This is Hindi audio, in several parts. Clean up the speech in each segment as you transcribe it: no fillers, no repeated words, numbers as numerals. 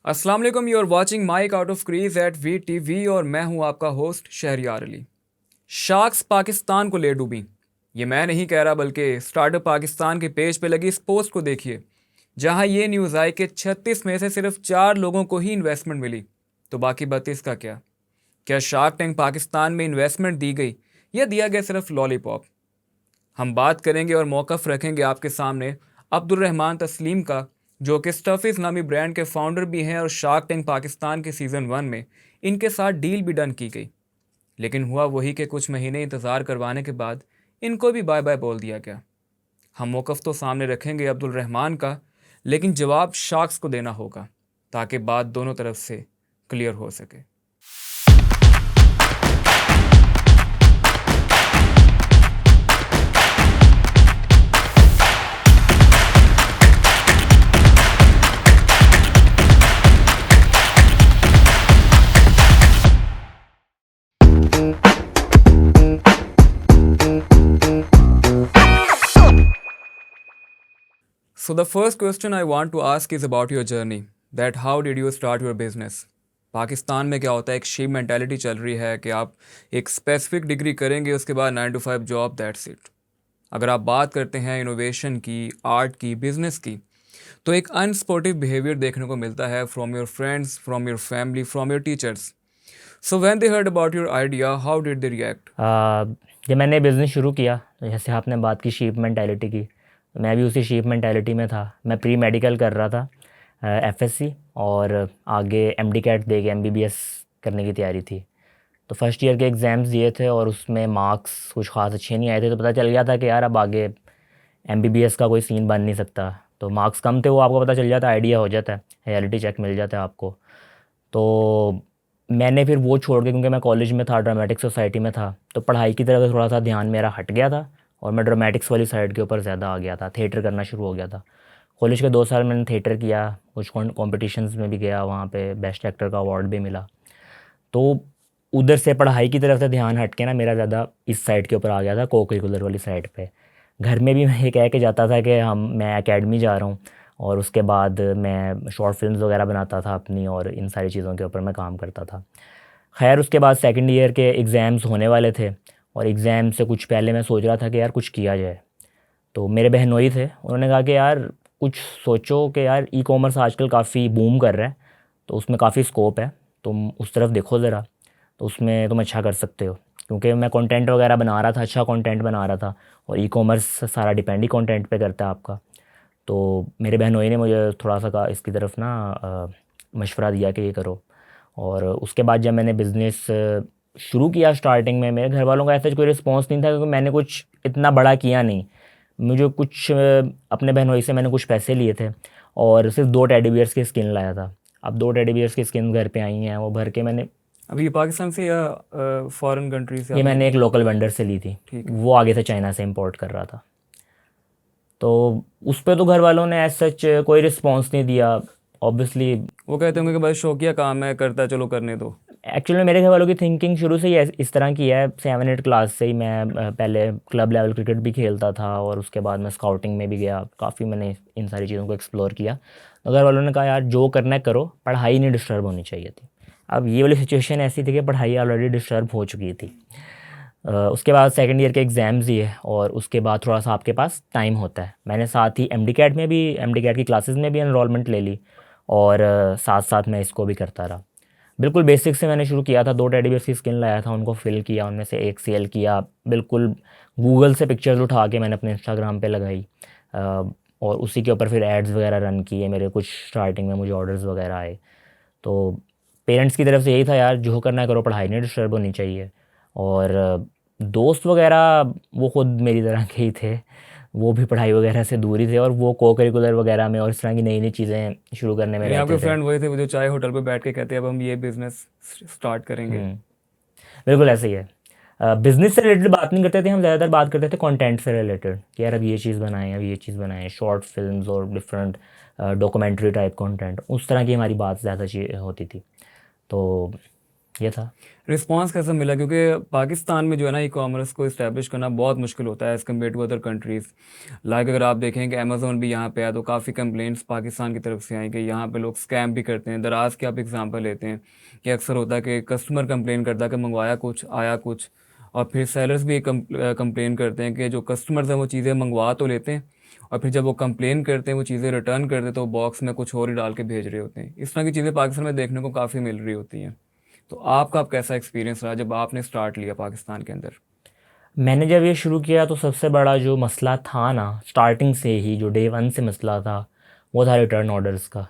अस्सलाम वालेकुम, you are watching mic out of crease at VTV और मैं हूं आपका होस्ट शहरियार अली। शार्क्स पाकिस्तान को ले डूबी। ये मैं नहीं कह रहा बल्कि स्टार्टअप पाकिस्तान के पेज पे लगी इस पोस्ट को देखिए, जहां ये न्यूज़ आई कि 36 में से सिर्फ 4 लोगों को ही इन्वेस्टमेंट मिली, तो बाकी 32 का क्या? क्या शार्क टैंक पाकिस्तान में इन्वेस्टमेंट दी गई या दिया गया सिर्फ लॉलीपॉप? हम बात करेंगे और मौकफ रखेंगे आपके सामने अब्दुल रहमान तस्लीम का, जो कि स्टफिस नामी ब्रांड के फाउंडर भी हैं और शार्क टैंक पाकिस्तान के सीज़न 1 में इनके साथ डील भी डन की गई। लेकिन हुआ वही कि कुछ महीने इंतज़ार करवाने के बाद इनको भी बाय बाय बोल दिया गया। हम मौकफ तो सामने रखेंगे अब्दुल रहमान का, लेकिन जवाब शार्क्स को देना होगा ताकि बात दोनों तरफ से क्लियर हो सके। So the first question I want to ask is about your journey. That how did you start your business? Pakistan में क्या होता है, एक शीप मेंटालिटी चल रही है कि आप एक स्पेसिफिक डिग्री करेंगे, उसके बाद 9 to 5 जॉब, दैट्स इट। अगर आप बात करते हैं इनोवेशन की, आर्ट की, बिजनेस की, तो एक अनस्पोर्टिव बिहेवियर देखने को मिलता है from your friends, from your family, from your teachers. So when they heard about your idea, how did they react? जब मैंने बिज़नेस शुरू किया, तो जैसे आपने बात की शीप मेंटालिटी की, तो मैं भी उसी शीप मेंटालिटी में था। मैं प्री मेडिकल कर रहा था, FSC, और आगे MD कैट दे के MBBS करने की तैयारी थी। तो फर्स्ट ईयर के एग्ज़ाम्स दिए थे और उसमें मार्क्स कुछ ख़ास अच्छे नहीं आए थे, तो पता चल गया था कि यार अब आगे MBBS का कोई सीन बन नहीं सकता। तो मार्क्स कम थे, वो आपको पता चल जाता है, आइडिया हो जाता है, रियलिटी चेक मिल जाता है आपको। तो मैंने फिर वो छोड़ के, क्योंकि मैं कॉलेज में था, ड्रामेटिक सोसाइटी में था, तो पढ़ाई की तरफ थोड़ा सा ध्यान मेरा हट गया था और मैं ड्रामेटिक्स वाली साइड के ऊपर ज़्यादा आ गया था, थिएटर करना शुरू हो गया था। कॉलेज के 2 साल मैंने थिएटर किया, कुछ कॉम्पिटिशन्स में भी गया, वहाँ पे बेस्ट एक्टर का अवार्ड भी मिला। तो उधर से पढ़ाई की तरफ से ध्यान हट के ना मेरा ज़्यादा इस साइड के ऊपर आ गया था, को करिकुलर वाली साइड पे। घर में भी मैं ये कह के जाता था कि मैं एकेडमी जा रहा हूँ, और उसके बाद मैं शॉर्ट फिल्म्स वगैरह बनाता था अपनी, और इन सारी चीज़ों के ऊपर मैं काम करता था। खैर उसके बाद सेकंड ईयर के एग्ज़ाम्स होने वाले थे, और एग्ज़ाम से कुछ पहले मैं सोच रहा था कि यार कुछ किया जाए। तो मेरे बहनोई थे, उन्होंने कहा कि यार कुछ सोचो, कि यार ई-कॉमर्स आजकल काफ़ी बूम कर रहा है, तो उसमें काफ़ी स्कोप है, तुम उस तरफ देखो ज़रा, तो उसमें तुम अच्छा कर सकते हो। क्योंकि मैं कंटेंट वगैरह बना रहा था, अच्छा कंटेंट बना रहा था, और ई-कॉमर्स सारा डिपेंड ही कंटेंट पे करता है आपका। तो मेरे बहनोई ने मुझे थोड़ा सा कहा, इसकी तरफ ना मशवरा दिया कि ये करो। और उसके बाद जब मैंने बिज़नेस शुरू किया, स्टार्टिंग में मेरे घर वालों का ऐसा कोई रिस्पॉन्स नहीं था, क्योंकि मैंने कुछ इतना बड़ा किया नहीं। मुझे कुछ अपने बहनोई से मैंने कुछ पैसे लिए थे, और सिर्फ 2 टेडी बियर्स की स्किन लाया था। अब 2 टेडी बियर्स की स्किन घर पे आई हैं, वो भर के मैंने, अभी ये पाकिस्तान से या फॉरेन कंट्री से ये आपने मैंने ली? एक लोकल वेंडर से ली थी, ठीक है। वो आगे से चाइना से इंपोर्ट कर रहा था। तो उस पे तो घर वालों ने एज सच कोई रिस्पॉन्स नहीं दिया, ऑब्वियसली। वो कहते होंगे कि बस शौकिया काम है, करता है, चलो करने दो। एक्चुअली मेरे घर वालों की थिंकिंग शुरू से ही इस तरह की है। 7-8 क्लास से ही मैं पहले क्लब लेवल क्रिकेट भी खेलता था, और उसके बाद मैं स्काउटिंग में भी गया, काफ़ी मैंने इन सारी चीज़ों को एक्सप्लोर किया। तो घर वालों ने कहा यार जो करना है करो, पढ़ाई नहीं डिस्टर्ब होनी चाहिए थी। अब ये वाली सिचुएशन ऐसी थी कि पढ़ाई ऑलरेडी डिस्टर्ब हो चुकी थी। उसके बाद सेकंड ईयर के एग्ज़ाम्स दिए, और उसके बाद थोड़ा सा आपके पास टाइम होता है। मैंने साथ ही एम डी कैट की क्लासेस में भी एनरोलमेंट ले ली, और साथ साथ मैं इसको भी करता रहा। बिल्कुल बेसिक से मैंने शुरू किया था, 2 टेडी बियर्स की स्किन लाया था, उनको फिल किया, उनमें से एक सेल किया, बिल्कुल गूगल से पिक्चर्स उठा के मैंने अपने इंस्टाग्राम पे लगाई, और उसी के ऊपर फिर एड्स वगैरह रन किए मेरे कुछ। स्टार्टिंग में मुझे ऑर्डर्स वगैरह आए। तो पेरेंट्स की तरफ से यही था यार, जो करना है करो, पढ़ाई नहीं डिस्टर्ब होनी चाहिए। और दोस्त वगैरह वो खुद मेरी तरह के ही थे, वो भी पढ़ाई वगैरह से दूर ही थे, और वो को करिकुलर वगैरह में और इस तरह की नई नई चीज़ें शुरू करने में यानी आपके रहते थे। फ्रेंड वही थे वो जो चाय होटल पे बैठ के कहते हैं अब हम ये बिजनेस स्टार्ट करेंगे। हुँ, बिल्कुल ऐसे ही है। बिज़नेस से रिलेटेड बात नहीं करते थे हम, ज़्यादातर बात करते थे कंटेंट से रिलेटेड, कि यार अब ये चीज़ बनाएँ, अब ये चीज़ बनाएँ, शॉर्ट फ़िल्म्स और डिफरेंट डॉक्यूमेंट्री टाइप कंटेंट, उस तरह की हमारी बात ज़्यादा होती थी। तो ये था। रिस्पांस कैसा मिला, क्योंकि पाकिस्तान में जो है ना ई कॉमर्स को इस्टेब्लिश करना बहुत मुश्किल होता है as compare to other countries. Like अगर आप देखें कि अमेज़ोन भी यहाँ पे है तो काफ़ी कंप्लेंट्स पाकिस्तान की तरफ से आई कि यहाँ पे लोग स्कैम भी करते हैं। दराज की आप एग्जांपल लेते हैं कि अक्सर होता है कि कस्टमर कंप्लेन करता है कि मंगवाया कुछ आया कुछ, और फिर सेलर्स भी कंप्लेन करते हैं कि जो कस्टमर्स हैं वो चीज़ें मंगवा तो लेते हैं और फिर जब वो कंप्लेन करते हैं वो चीज़ें रिटर्न करते हैं तो बॉक्स में कुछ और ही डाल के भेज रहे होते हैं। इस तरह की चीज़ें पाकिस्तान में देखने को काफ़ी मिल रही होती हैं। तो आपका अब कैसा एक्सपीरियंस रहा जब आपने स्टार्ट लिया पाकिस्तान के अंदर? मैंने जब ये शुरू किया तो सबसे बड़ा जो मसला था ना, स्टार्टिंग से ही जो डे वन से मसला था, वो था रिटर्न ऑर्डर्स का।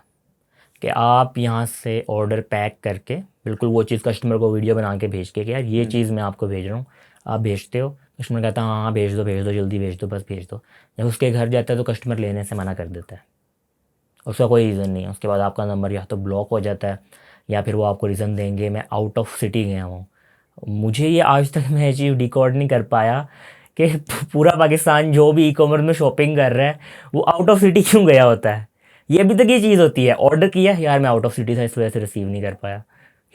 कि आप यहाँ से ऑर्डर पैक करके बिल्कुल वो चीज़ कस्टमर को वीडियो बना के भेज के कि यार ये चीज़ मैं आपको भेज रहा हूँ, आप भेजते हो। कस्टमर कहता है हाँ हाँ भेज दो जल्दी भेज दो, बस भेज दो। जब उसके घर जाता है तो कस्टमर लेने से मना कर देता है, उसका कोई रीज़न नहीं है। उसके बाद आपका नंबर या तो ब्लॉक हो जाता है या फिर वो आपको रीज़न देंगे मैं आउट ऑफ सिटी गया हूँ। मुझे ये आज तक मैं ये चीज़ डिकोड नहीं कर पाया कि पूरा पाकिस्तान जो भी ई कॉमर्स में शॉपिंग कर रहा है वो आउट ऑफ सिटी क्यों गया होता है। ये अभी तक ये चीज़ होती है, ऑर्डर किया यार मैं आउट ऑफ सिटी था इस वजह से रिसीव नहीं कर पाया।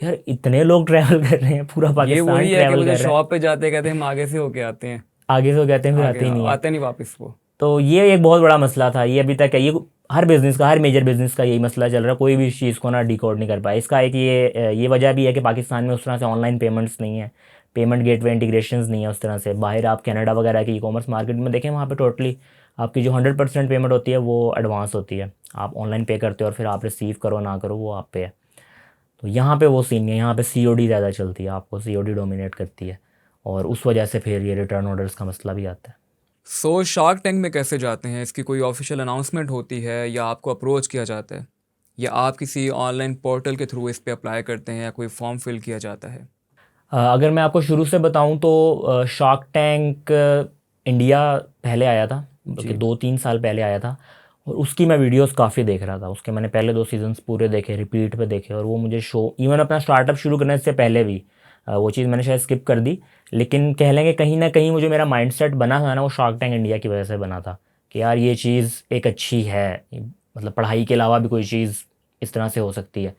यार इतने लोग ट्रैवल कर रहे हैं, पूरा ये पाकिस्तान वही है कि वो ट्रैवल जो कर रहा है। शॉप पे जाते कहते हैं हम आगे से होके आते हैं, आगे से वो कहते हैं फिर आगे आते ही नहीं है। आते नहीं वापस वो। तो ये एक बहुत बड़ा मसला था, ये अभी तक है। ये हर बिज़नेस का, हर मेजर बिज़नेस का यही मसला चल रहा है, कोई भी इस चीज़ को ना डिकोड नहीं कर पाया। इसका एक ये वजह भी है कि पाकिस्तान में उस तरह से ऑनलाइन पेमेंट्स नहीं है, पेमेंट गेटवे इंटीग्रेशंस नहीं है उस तरह से। बाहर आप कनाडा वगैरह की ई कॉमर्स मार्केट में देखें, वहाँ पे टोटली आपकी जो 100% पेमेंट होती है वो एडवांस होती है। आप ऑनलाइन पे करते हो और फिर आप रिसीव करो ना करो वो आप पे है। तो यहाँ पे वो सीन नहीं है, यहाँ पे सीओडी ज़्यादा चलती है, आपको सीओडी डोमिनेट करती है और उस वजह से फिर ये रिटर्न ऑर्डर्स का मसला भी आता है। सो शार्क टैंक में कैसे जाते हैं? इसकी कोई ऑफिशियल अनाउंसमेंट होती है या आपको अप्रोच किया जाता है या आप किसी ऑनलाइन पोर्टल के थ्रू इस पे अप्लाई करते हैं या कोई फॉर्म फिल किया जाता है? अगर मैं आपको शुरू से बताऊं तो शार्क टैंक इंडिया पहले आया था, बल्कि जी। 2-3 साल पहले आया था। और उसकी मैं वीडियोस काफ़ी देख रहा था, उसके मैंने पहले 2 सीजन्स पूरे देखे, रिपीट पे देखे। और वो मुझे शो इवन अपना स्टार्टअप शुरू करने से पहले भी वो चीज़ मैंने शायद स्किप कर दी। लेकिन कह लेंगे कहीं ना कहीं वो जो मेरा माइंडसेट बना था ना, वो शार्क टैंक इंडिया की वजह से बना था कि यार ये चीज़ एक अच्छी है, मतलब पढ़ाई के अलावा भी कोई चीज़ इस तरह से हो सकती है।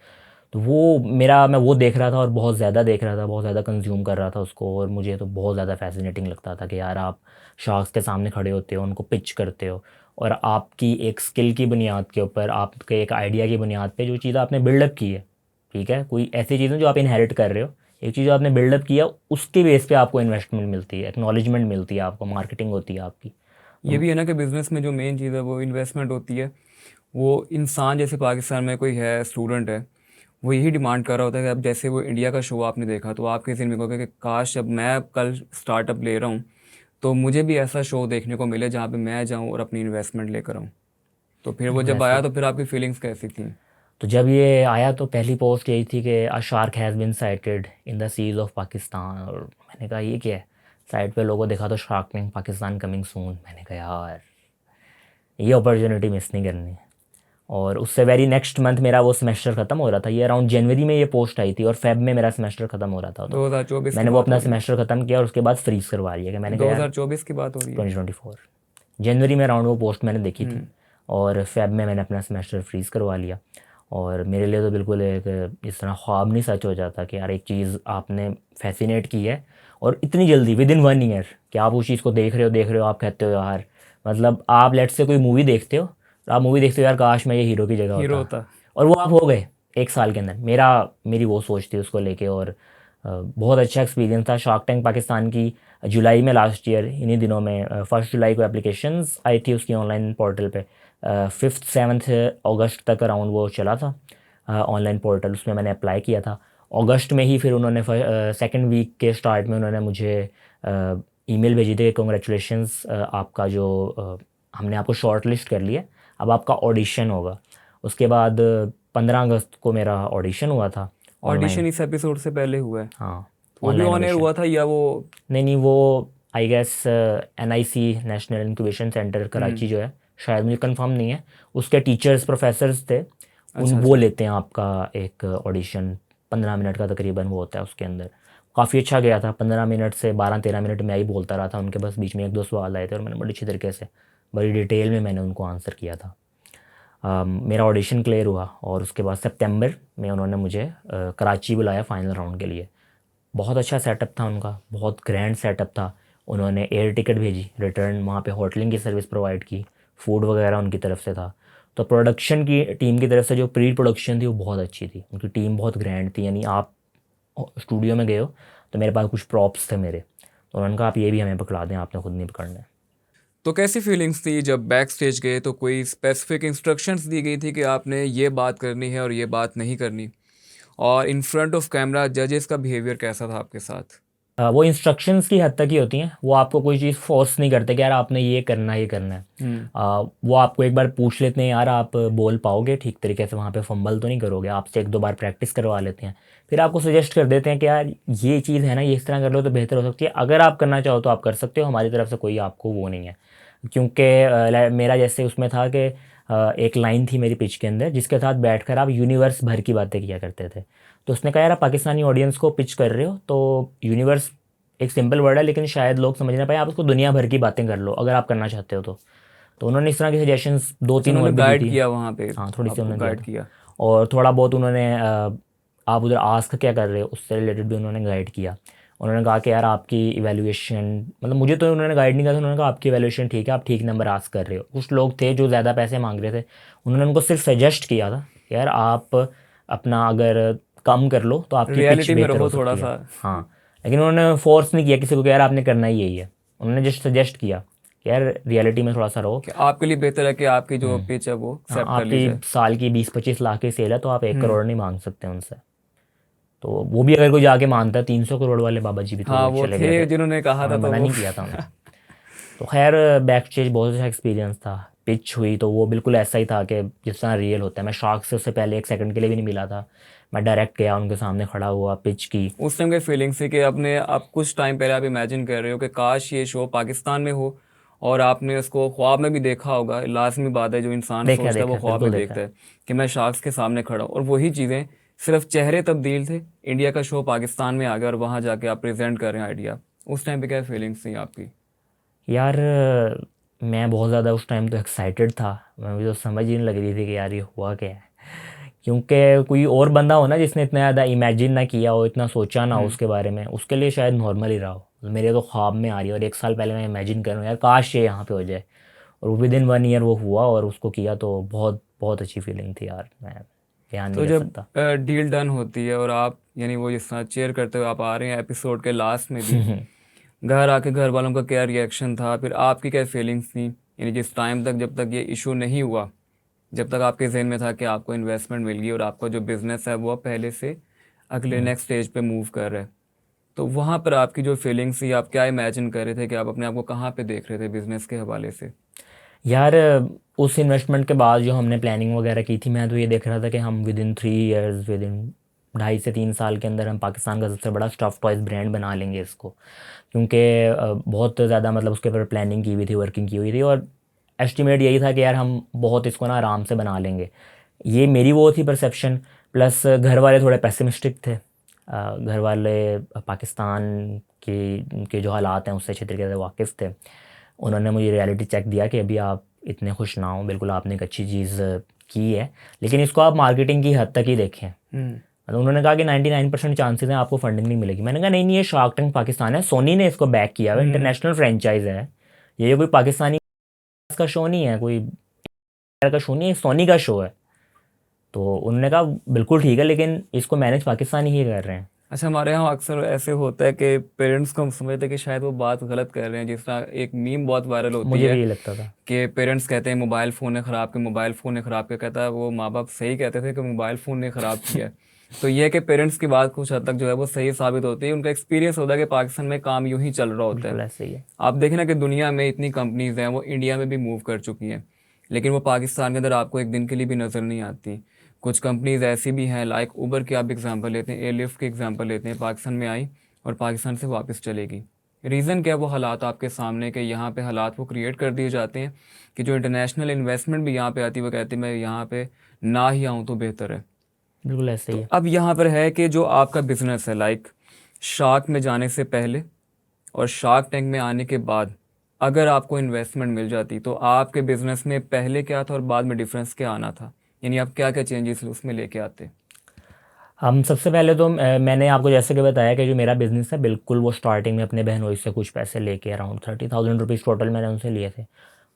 तो वो मेरा मैं वो देख रहा था और बहुत ज़्यादा देख रहा था, बहुत ज़्यादा कंज्यूम कर रहा था उसको। और मुझे तो बहुत ज़्यादा फैसिनेटिंग लगता था कि यार आप शार्क्स के सामने खड़े होते हो, उनको पिच करते हो और आपकी एक स्किल की बुनियाद के ऊपर, आपके एक आइडिया की बुनियाद पे जो चीज़ आपने बिल्डअप की है, ठीक है, कोई ऐसी चीज़ें जो आप इनहेरिट कर रहे हो, एक चीज़ जो आपने बिल्डअप किया उसके बेस पे आपको इन्वेस्टमेंट मिलती है, एक्नॉलेजमेंट मिलती है, आपको मार्केटिंग होती है आपकी। ये भी है ना कि बिज़नेस में जो मेन चीज़ है वो इन्वेस्टमेंट होती है। वो इंसान जैसे पाकिस्तान में कोई है स्टूडेंट है, वो यही डिमांड कर रहा होता है कि अब जैसे वो इंडिया का शो आपने देखा तो आपके ज़हन में होगा कि काश जब मैं कल स्टार्टअप ले रहा हूँ तो मुझे भी ऐसा शो देखने को मिले जहाँ पे मैं जाऊँ और अपनी इन्वेस्टमेंट लेकर आऊँ। तो फिर वो जब आया वैसे तो फिर आपकी फीलिंग्स कैसी थी? तो जब ये आया तो पहली पोस्ट यही थी कि a shark has been sighted in the seas of Pakistan. और मैंने कहा ये क्या है, साइट पे लोगों देखा तो shark tank Pakistan coming soon. मैंने कहा यार ये अपॉर्चुनिटी मिस नहीं करनी है। और उससे वेरी नेक्स्ट मंथ मेरा वो सेमेस्टर ख़त्म हो रहा था, ये अराउंड जनवरी में ये पोस्ट आई थी और फेब में मेरा सेमेस्टर ख़त्म हो रहा था। तो 2024 की मैंने वो बात अपना हो रही है? सेमेस्टर ख़त्म किया और उसके बाद फ्रीज़ करवा लिया कि मैंने कहा यार 2024 की बात हो रही है? 2024 जनवरी में अराउंड वो पोस्ट मैंने देखी थी। हम्म। और फेब में मैंने अपना सेमेस्टर फ्रीज़ करवा लिया। और मेरे लिए तो बिल्कुल एक इस तरह ख्वाब नहीं सच हो जाता कि यार एक चीज़ आपने फैसिनेट की है और इतनी जल्दी विद इन 1 ईयर कि आप उस चीज़ को देख रहे हो, आप कहते हो यार, मतलब आप लेट्स से कोई मूवी देखते हो, आप मूवी देखते हो यार काश मैं ये हीरो की जगह हीरो होता, होता। और वो आप हो गए 1 साल के अंदर। मेरी वो सोच थी उसको लेके। और बहुत अच्छा एक्सपीरियंस था। शार्क टैंक पाकिस्तान की जुलाई में लास्ट ईयर इन्हीं दिनों में 1 जुलाई को एप्लीकेशंस आई थी उसकी ऑनलाइन पोर्टल पे। 5-7 अगस्त तक अराउंड वो चला था ऑनलाइन पोर्टल, उसमें मैंने अप्लाई किया था। अगस्त में ही फिर उन्होंने सेकेंड वीक के स्टार्ट में उन्होंने मुझे ईमेल भेजी थी, कॉन्ग्रेचुलेशंस आपका जो हमने आपको शॉर्ट लिस्ट कर लिया, अब आपका ऑडिशन होगा। उसके बाद 15 अगस्त को मेरा ऑडिशन हुआ था ऑनलाइन। ऑडिशन इस एपिसोड से पहले हुआ है? हाँ, वो भी ऑनलाइन ऑन एयर ऑडिशन। हुआ था या वो? नहीं नहीं, वो I guess NIC national incubation centre Karachi जो है, शायद मुझे कंफर्म नहीं है, उसके टीचर्स प्रोफेसर्स थे उन, अच्छा वो अच्छा। लेते हैं आपका एक ऑडिशन। 15 मिनट का तकरीबन वो होता है उसके अंदर। काफ़ी अच्छा गया था, 15 मिनट से 12-13 मिनट मैं ही बोलता रहा था उनके, बस बीच में 1-2 सवाल आए थे और मैंने बड़ी अच्छी तरीके से, बड़ी डिटेल में मैंने उनको आंसर किया था। मेरा ऑडिशन क्लियर हुआ और उसके बाद सितंबर में उन्होंने मुझे कराची बुलाया फाइनल राउंड के लिए। बहुत अच्छा सेटअप था उनका, बहुत ग्रैंड सेटअप था। उन्होंने एयर टिकट भेजी, रिटर्न वहाँ पे होटलिंग की सर्विस प्रोवाइड की, फूड वगैरह उनकी तरफ से था। तो प्रोडक्शन की टीम की तरफ से जो प्री प्रोडक्शन थी वो बहुत अच्छी थी, उनकी टीम बहुत ग्रैंड थी। यानी आप स्टूडियो में गए हो तो मेरे पास कुछ प्रॉप्स थे मेरे, तो उन्होंने कहा आप ये भी हमें पकड़ा दें, आपने खुद नहीं पकड़ना है। तो कैसी फीलिंग्स थी जब बैक स्टेज गए? तो कोई स्पेसिफिक इंस्ट्रक्शंस दी गई थी कि आपने ये बात करनी है और ये बात नहीं करनी? और इन फ्रंट ऑफ कैमरा जजेस का बिहेवियर कैसा था आपके साथ? वो इंस्ट्रक्शंस की हद तक ही होती हैं, वो आपको कोई चीज़ फोर्स नहीं करते कि यार आपने ये करना है, ये करना है। वो आपको एक बार पूछ लेते हैं यार आप बोल पाओगे ठीक तरीके से, वहाँ पे फंबल तो नहीं करोगे, आपसे एक दो बार प्रैक्टिस करवा लेते हैं। फिर आपको सजेस्ट कर देते हैं कि यार ये चीज़ है ना, ये इस तरह कर लो तो बेहतर हो सकती है, अगर आप करना चाहो तो आप कर सकते हो, हमारी तरफ से कोई आपको वो नहीं है। क्योंकि मेरा जैसे उसमें था कि एक लाइन थी मेरी पिच के अंदर जिसके साथ बैठकर आप यूनिवर्स भर की बातें किया करते थे। तो उसने कहा यार आप पाकिस्तानी ऑडियंस को पिच कर रहे हो तो यूनिवर्स एक सिंपल वर्ड है लेकिन शायद लोग समझ ना पाए, आप उसको दुनिया भर की बातें कर लो अगर आप करना चाहते हो तो। तो उन्होंने इस तरह की सजेशंस दो अच्छा, तीन और उन्होंने भी दी गाइड थी। किया वहाँ पे, हाँ थोड़ी सी आपको उन्होंने दिया गाइड था। किया? और थोड़ा बहुत उन्होंने आप उधर आस्क क्या कर रहे हो उससे रिलेटेड भी उन्होंने गाइड किया। उन्होंने कहा कि यार आपकी इवैल्यूएशन, मतलब मुझे तो उन्होंने गाइड नहीं किया था, उन्होंने कहा आपकी इवैल्यूएशन ठीक है, आप ठीक नंबर आस्क कर रहे हो। कुछ लोग थे जो ज़्यादा पैसे मांग रहे थे, उन्होंने उनको सिर्फ सजेस्ट किया था कि यार आप अपना अगर कम कर लो तो आपकी पिच रियलिटी में बेहतर रहो हो थोड़ा सकती है। सा। हाँ, लेकिन उन्होंने फोर्स नहीं किया किसी को कि यार आपने करना ही यही है, उन्होंने जस्ट सजेस्ट किया कि यार रियलिटी में थोड़ा सा रहो। कि आपके लिए बेहतर है कि आपकी जो हम्म, पिच है वो हाँ एक्सेप्ट कर ली आपकी जाए। साल की 20-25 लाख की सेल है तो आप 1 करोड़ हम्म। नहीं मांग सकते उनसे। तो वो भी अगर कोई जाके मानता है, 300 करोड़ वाले बाबा जी भी तो हाँ, वो चले गए थे, थे जिन्होंने कहा था हमें तो मना वो नहीं किया था उन्हें। तो खैर बैक स्टेज बहुत अच्छा एक्सपीरियंस था। पिच हुई तो वो बिल्कुल ऐसा ही था कि जिस तरह रियल होता है। मैं शार्क से उससे पहले 1 सेकंड के लिए भी नहीं मिला था, मैं डायरेक्ट गया उनके सामने खड़ा हुआ, पिच की। उस टाइम की फीलिंग्स थी कि अपने आप कुछ टाइम पहले आप इमेजिन कर रहे हो कि काश ये शो पाकिस्तान में हो, और आपने उसको ख्वाब में भी देखा होगा। लाजमी बात है, जो इंसान देखा सोचता है वो देखा ख्वाब बिल्कुल में देखा देखता है। है कि मैं शार्क्स के सामने खड़ा हूँ, और वही चीज़ें सिर्फ चेहरे तब्दील थे। इंडिया का शो पाकिस्तान में आ गया और वहाँ जाके आप प्रेजेंट कर रहे हैं आइडिया। उस टाइम पे क्या फीलिंग्स थी आपकी? यार मैं बहुत ज़्यादा उस टाइम तो एक्साइटेड था, मुझे तो समझ ही नहीं लग रही थी कि यार ये हुआ क्या है। क्योंकि कोई और बंदा हो ना जिसने इतना ज़्यादा इमेजिन ना किया हो, इतना सोचा ना हो हम्म। उसके बारे में, उसके लिए शायद नॉर्मल ही रहा हो। मेरे तो ख्वाब में आ रही है और 1 साल पहले मैं इमेजिन कर रहा हूँ यार काश ये यहाँ पे हो जाए, और विद इन 1 ईयर वो हुआ और उसको किया, तो बहुत बहुत अच्छी फीलिंग थी यार, मैं बयान नहीं तो कर जब सकता। डील डन होती है और आप, यानी वो जिस तरह चेयर करते हुए आप आ रहे हैं एपिसोड के लास्ट में भी, घर आके घर वालों का क्या रिएक्शन था, फिर आपकी क्या फीलिंग्स थी? यानी जिस टाइम तक, जब तक ये इशू नहीं हुआ, जब तक आपके जहन में था कि आपको इन्वेस्टमेंट मिल गई और आपका जो बिज़नेस है वो अब पहले से अगले नेक्स्ट स्टेज पे मूव कर रहा है, तो वहाँ पर आपकी जो फीलिंग्स थी, आप क्या इमेजिन कर रहे थे कि आप अपने आप को कहाँ पे देख रहे थे बिज़नेस के हवाले से? यार उस इन्वेस्टमेंट के बाद जो हमने प्लानिंग वगैरह की थी, मैं तो ये देख रहा था कि हम with in 3 years, with in 2.5 से 3 साल के अंदर हम पाकिस्तान का सबसे बड़ा स्टफ़ टॉयज़ ब्रांड बना लेंगे इसको। क्योंकि बहुत ज़्यादा मतलब उसके ऊपर प्लानिंग की हुई थी, वर्किंग की हुई थी, और एस्टिमेट यही था कि यार हम बहुत इसको ना आराम से बना लेंगे। ये मेरी वो थी परसेप्शन। प्लस घर वाले थोड़े पेसिमिस्टिक थे। घर वाले पाकिस्तान के जो हालात हैं उससे अच्छे तरीके से वाकिफ़ थे। उन्होंने मुझे रियलिटी चेक दिया कि अभी आप इतने खुश ना हो, बिल्कुल आपने एक अच्छी चीज़ की है, लेकिन इसको आप मार्केटिंग की हद तक ही देखें। हम्म। मतलब उन्होंने कहा कि 99% चांसेस हैं आपको फंडिंग नहीं मिलेगी। मैंने कहा नहीं नहीं, ये शार्क टैंक पाकिस्तान है, सोनी ने इसको बैक किया हुआ है, हम्म। इंटरनेशनल फ्रेंचाइज है, ये कोई पाकिस्तानी का शो नहीं है, कोई का शो नहीं है, सोनी का शो है। तो उन्होंने कहा बिल्कुल ठीक है, लेकिन इसको मैनेज पाकिस्तानी ही कर रहे हैं। अच्छा, हमारे यहाँ अक्सर ऐसे होता है कि पेरेंट्स को हम समझते हैं कि शायद वो बात गलत कर रहे हैं। जिस तरह एक मीम बहुत वायरल होती मुझे है भी ये लगता था। कि पेरेंट्स कहते हैं मोबाइल फ़ोन ने ख़राब किया, मोबाइल फ़ोन ने ख़राब किया। कहता है वो माँ बाप सही कहते थे कि मोबाइल फ़ोन ने ख़राब किया है। तो ये है कि पेरेंट्स की बात कुछ हद तक जो है वो सही साबित होती है। उनका एक्सपीरियंस होता है कि पाकिस्तान में काम यूं ही चल रहा होता है। बिल्कुल ऐसे ही है। आप देखें ना कि दुनिया में इतनी कंपनीज हैं, वो इंडिया में भी मूव कर चुकी हैं, लेकिन वो पाकिस्तान के अंदर आपको एक दिन के लिए भी नज़र नहीं आती। कुछ कंपनीज ऐसी भी हैं, लाइक उबर की आप एग्जांपल लेते हैं, एयरलिफ्ट की एग्जांपल लेते हैं, पाकिस्तान में आई और पाकिस्तान से वापस चलेगी। रीज़न क्या है? वो हालात आपके सामने, कि यहाँ पे हालात वो क्रिएट कर दिए जाते हैं कि जो इंटरनेशनल इन्वेस्टमेंट भी यहाँ पे आती है वो कहती है मैं यहाँ पे ना ही आऊँ तो बेहतर है। बिल्कुल ऐसे तो ही है। अब यहाँ पर है कि जो आपका बिजनेस है, लाइक शार्क में जाने से पहले और शार्क टैंक में आने के बाद, अगर आपको इन्वेस्टमेंट मिल जाती तो आपके बिजनेस में पहले क्या था और बाद में डिफरेंस क्या आना था, यानी आप क्या क्या चेंजेस उसमें लेके आते? हम सबसे पहले तो मैंने आपको जैसे कि बताया कि जो मेरा बिज़नेस है बिल्कुल वो स्टार्टिंग में अपने बहनोई से कुछ पैसे लेके अराउंड 30,000 रुपीज़ टोटल मैंने उनसे लिए थे,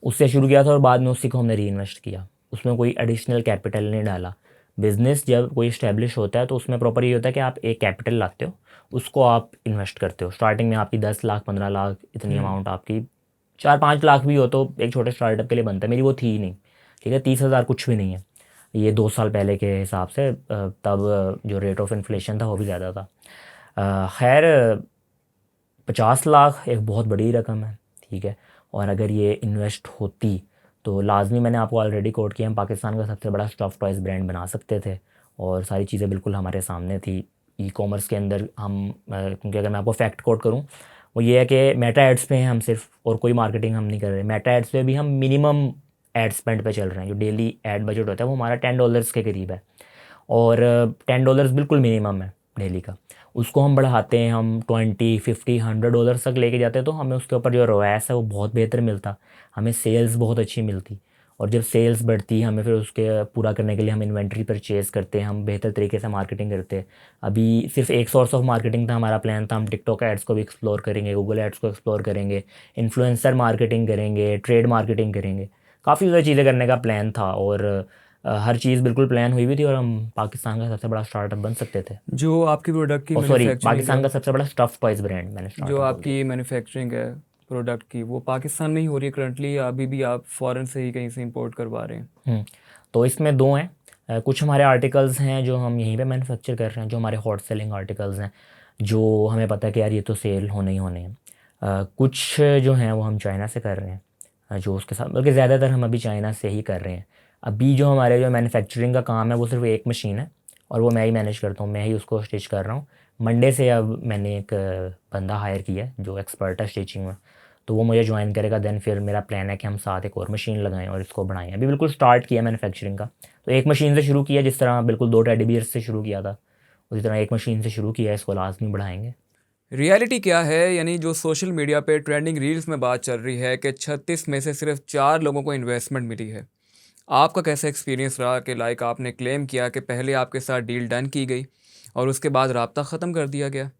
उससे शुरू किया था और बाद में उसी को हमने री इन्वेस्ट किया। उसमें कोई एडिशनल कैपिटल नहीं डाला। बिज़नेस जब कोई इस्टेब्लिश होता है तो उसमें प्रॉपर ये होता है कि आप एक कैपिटल लाते हो, उसको आप इन्वेस्ट करते हो। स्टार्टिंग में आपकी 10 लाख 15 लाख इतनी अमाउंट आपकी 4-5 लाख भी हो तो एक छोटे स्टार्टअप के लिए बनता है। मेरी वो थी ही नहीं, ठीक है, 30,000 कुछ भी नहीं है। ये 2 साल पहले के हिसाब से तब जो रेट ऑफ इन्फ्लेशन था वो भी ज़्यादा था। खैर 50 लाख एक बहुत बड़ी रकम है, ठीक है। और अगर ये इन्वेस्ट होती तो लाजमी, मैंने आपको ऑलरेडी कोट किया, हम पाकिस्तान का सबसे बड़ा स्टफ़ टॉयज़ ब्रांड बना सकते थे और सारी चीज़ें बिल्कुल हमारे सामने थी। ई कॉमर्स के अंदर हम क्योंकि अगर मैं आपको फैक्ट कोट करूँ, वो ये है कि मेटा एड्स पे हैं हम सिर्फ, और कोई मार्केटिंग हम नहीं कर रहे। मेटा एड्स पे भी हम मिनिमम एड स्पेंड पे चल रहे हैं। जो डेली एड बजट होता है वो हमारा $10 के करीब है, और $10 बिल्कुल मिनिमम है डेली का। उसको हम बढ़ाते हैं, हम 20, 50, $100 तक लेके जाते हैं, तो हमें उसके ऊपर जो रोएस है वो बहुत बेहतर मिलता, हमें सेल्स बहुत अच्छी मिलती। और जब सेल्स बढ़ती हमें फिर उसके पूरा करने के लिए हम इन्वेंट्री परचेज़ करते हैं, हम बेहतर तरीके से मार्केटिंग करते हैं। अभी सिर्फ एक सोर्स ऑफ मार्केटिंग था हमारा, प्लान था हम टिकटॉक एड्स को भी एक्सप्लोर करेंगे, गूगल एड्स को एक्सप्लोर करेंगे, इन्फ्लुएंसर मार्केटिंग करेंगे, ट्रेड मार्केटिंग करेंगे, काफ़ी ज़्यादा चीज़ें करने का प्लान था। और हर चीज़ बिल्कुल प्लान हुई भी थी और हम पाकिस्तान का सबसे बड़ा स्टार्टअप बन सकते थे। जो आपकी प्रोडक्ट की और सॉरी, मैन्युफैक्चरिंग पाकिस्तान है, का सबसे बड़ा स्टफ़ टॉयज़ ब्रांड मैंने जो स्टार्टअप बोल दिया। आपकी मैन्युफैक्चरिंग है प्रोडक्ट की, वो पाकिस्तान में ही हो रही है करंटली, या अभी भी आप फॉरेन से ही कहीं से इंपोर्ट करवा रहे हैं? तो इसमें दो हैं। कुछ हमारे आर्टिकल्स हैं जो हम यहीं पे मैन्युफैक्चर कर रहे हैं, जो हमारे हॉट सेलिंग आर्टिकल्स हैं, जो हमें पता है कि यार ये तो सेल होने ही होने हैं। कुछ जो हैं वो हम चाइना से कर रहे हैं, जो उसके साथ, बल्कि ज़्यादातर हम अभी चाइना से ही कर रहे हैं। अभी जो हमारे जो मैन्युफैक्चरिंग का काम है वो सिर्फ एक मशीन है और वो मैं ही मैनेज करता हूँ, मैं ही उसको स्टिच कर रहा हूँ। मंडे से अब मैंने एक बंदा हायर किया है जो एक्सपर्ट है स्टिचिंग में, तो वो मुझे ज्वाइन करेगा। देन फिर मेरा प्लान है कि हम साथ एक और मशीन लगाएं और इसको बढ़ाएं। अभी बिल्कुल स्टार्ट किया मैन्युफैक्चरिंग का, तो एक मशीन से शुरू किया, जिस तरह बिल्कुल 2 टेडी बियर्स से शुरू किया था उसी तरह एक मशीन से शुरू किया, इसको लाजमी बढ़ाएंगे। रियलिटी क्या है, यानी जो सोशल मीडिया पे ट्रेंडिंग रील्स में बात चल रही है कि 36 में से सिर्फ 4 लोगों को इन्वेस्टमेंट मिली है, आपका कैसा एक्सपीरियंस रहा कि लाइक आपने क्लेम किया कि पहले आपके साथ डील डन की गई और उसके बाद राब्ता ख़त्म कर दिया गया?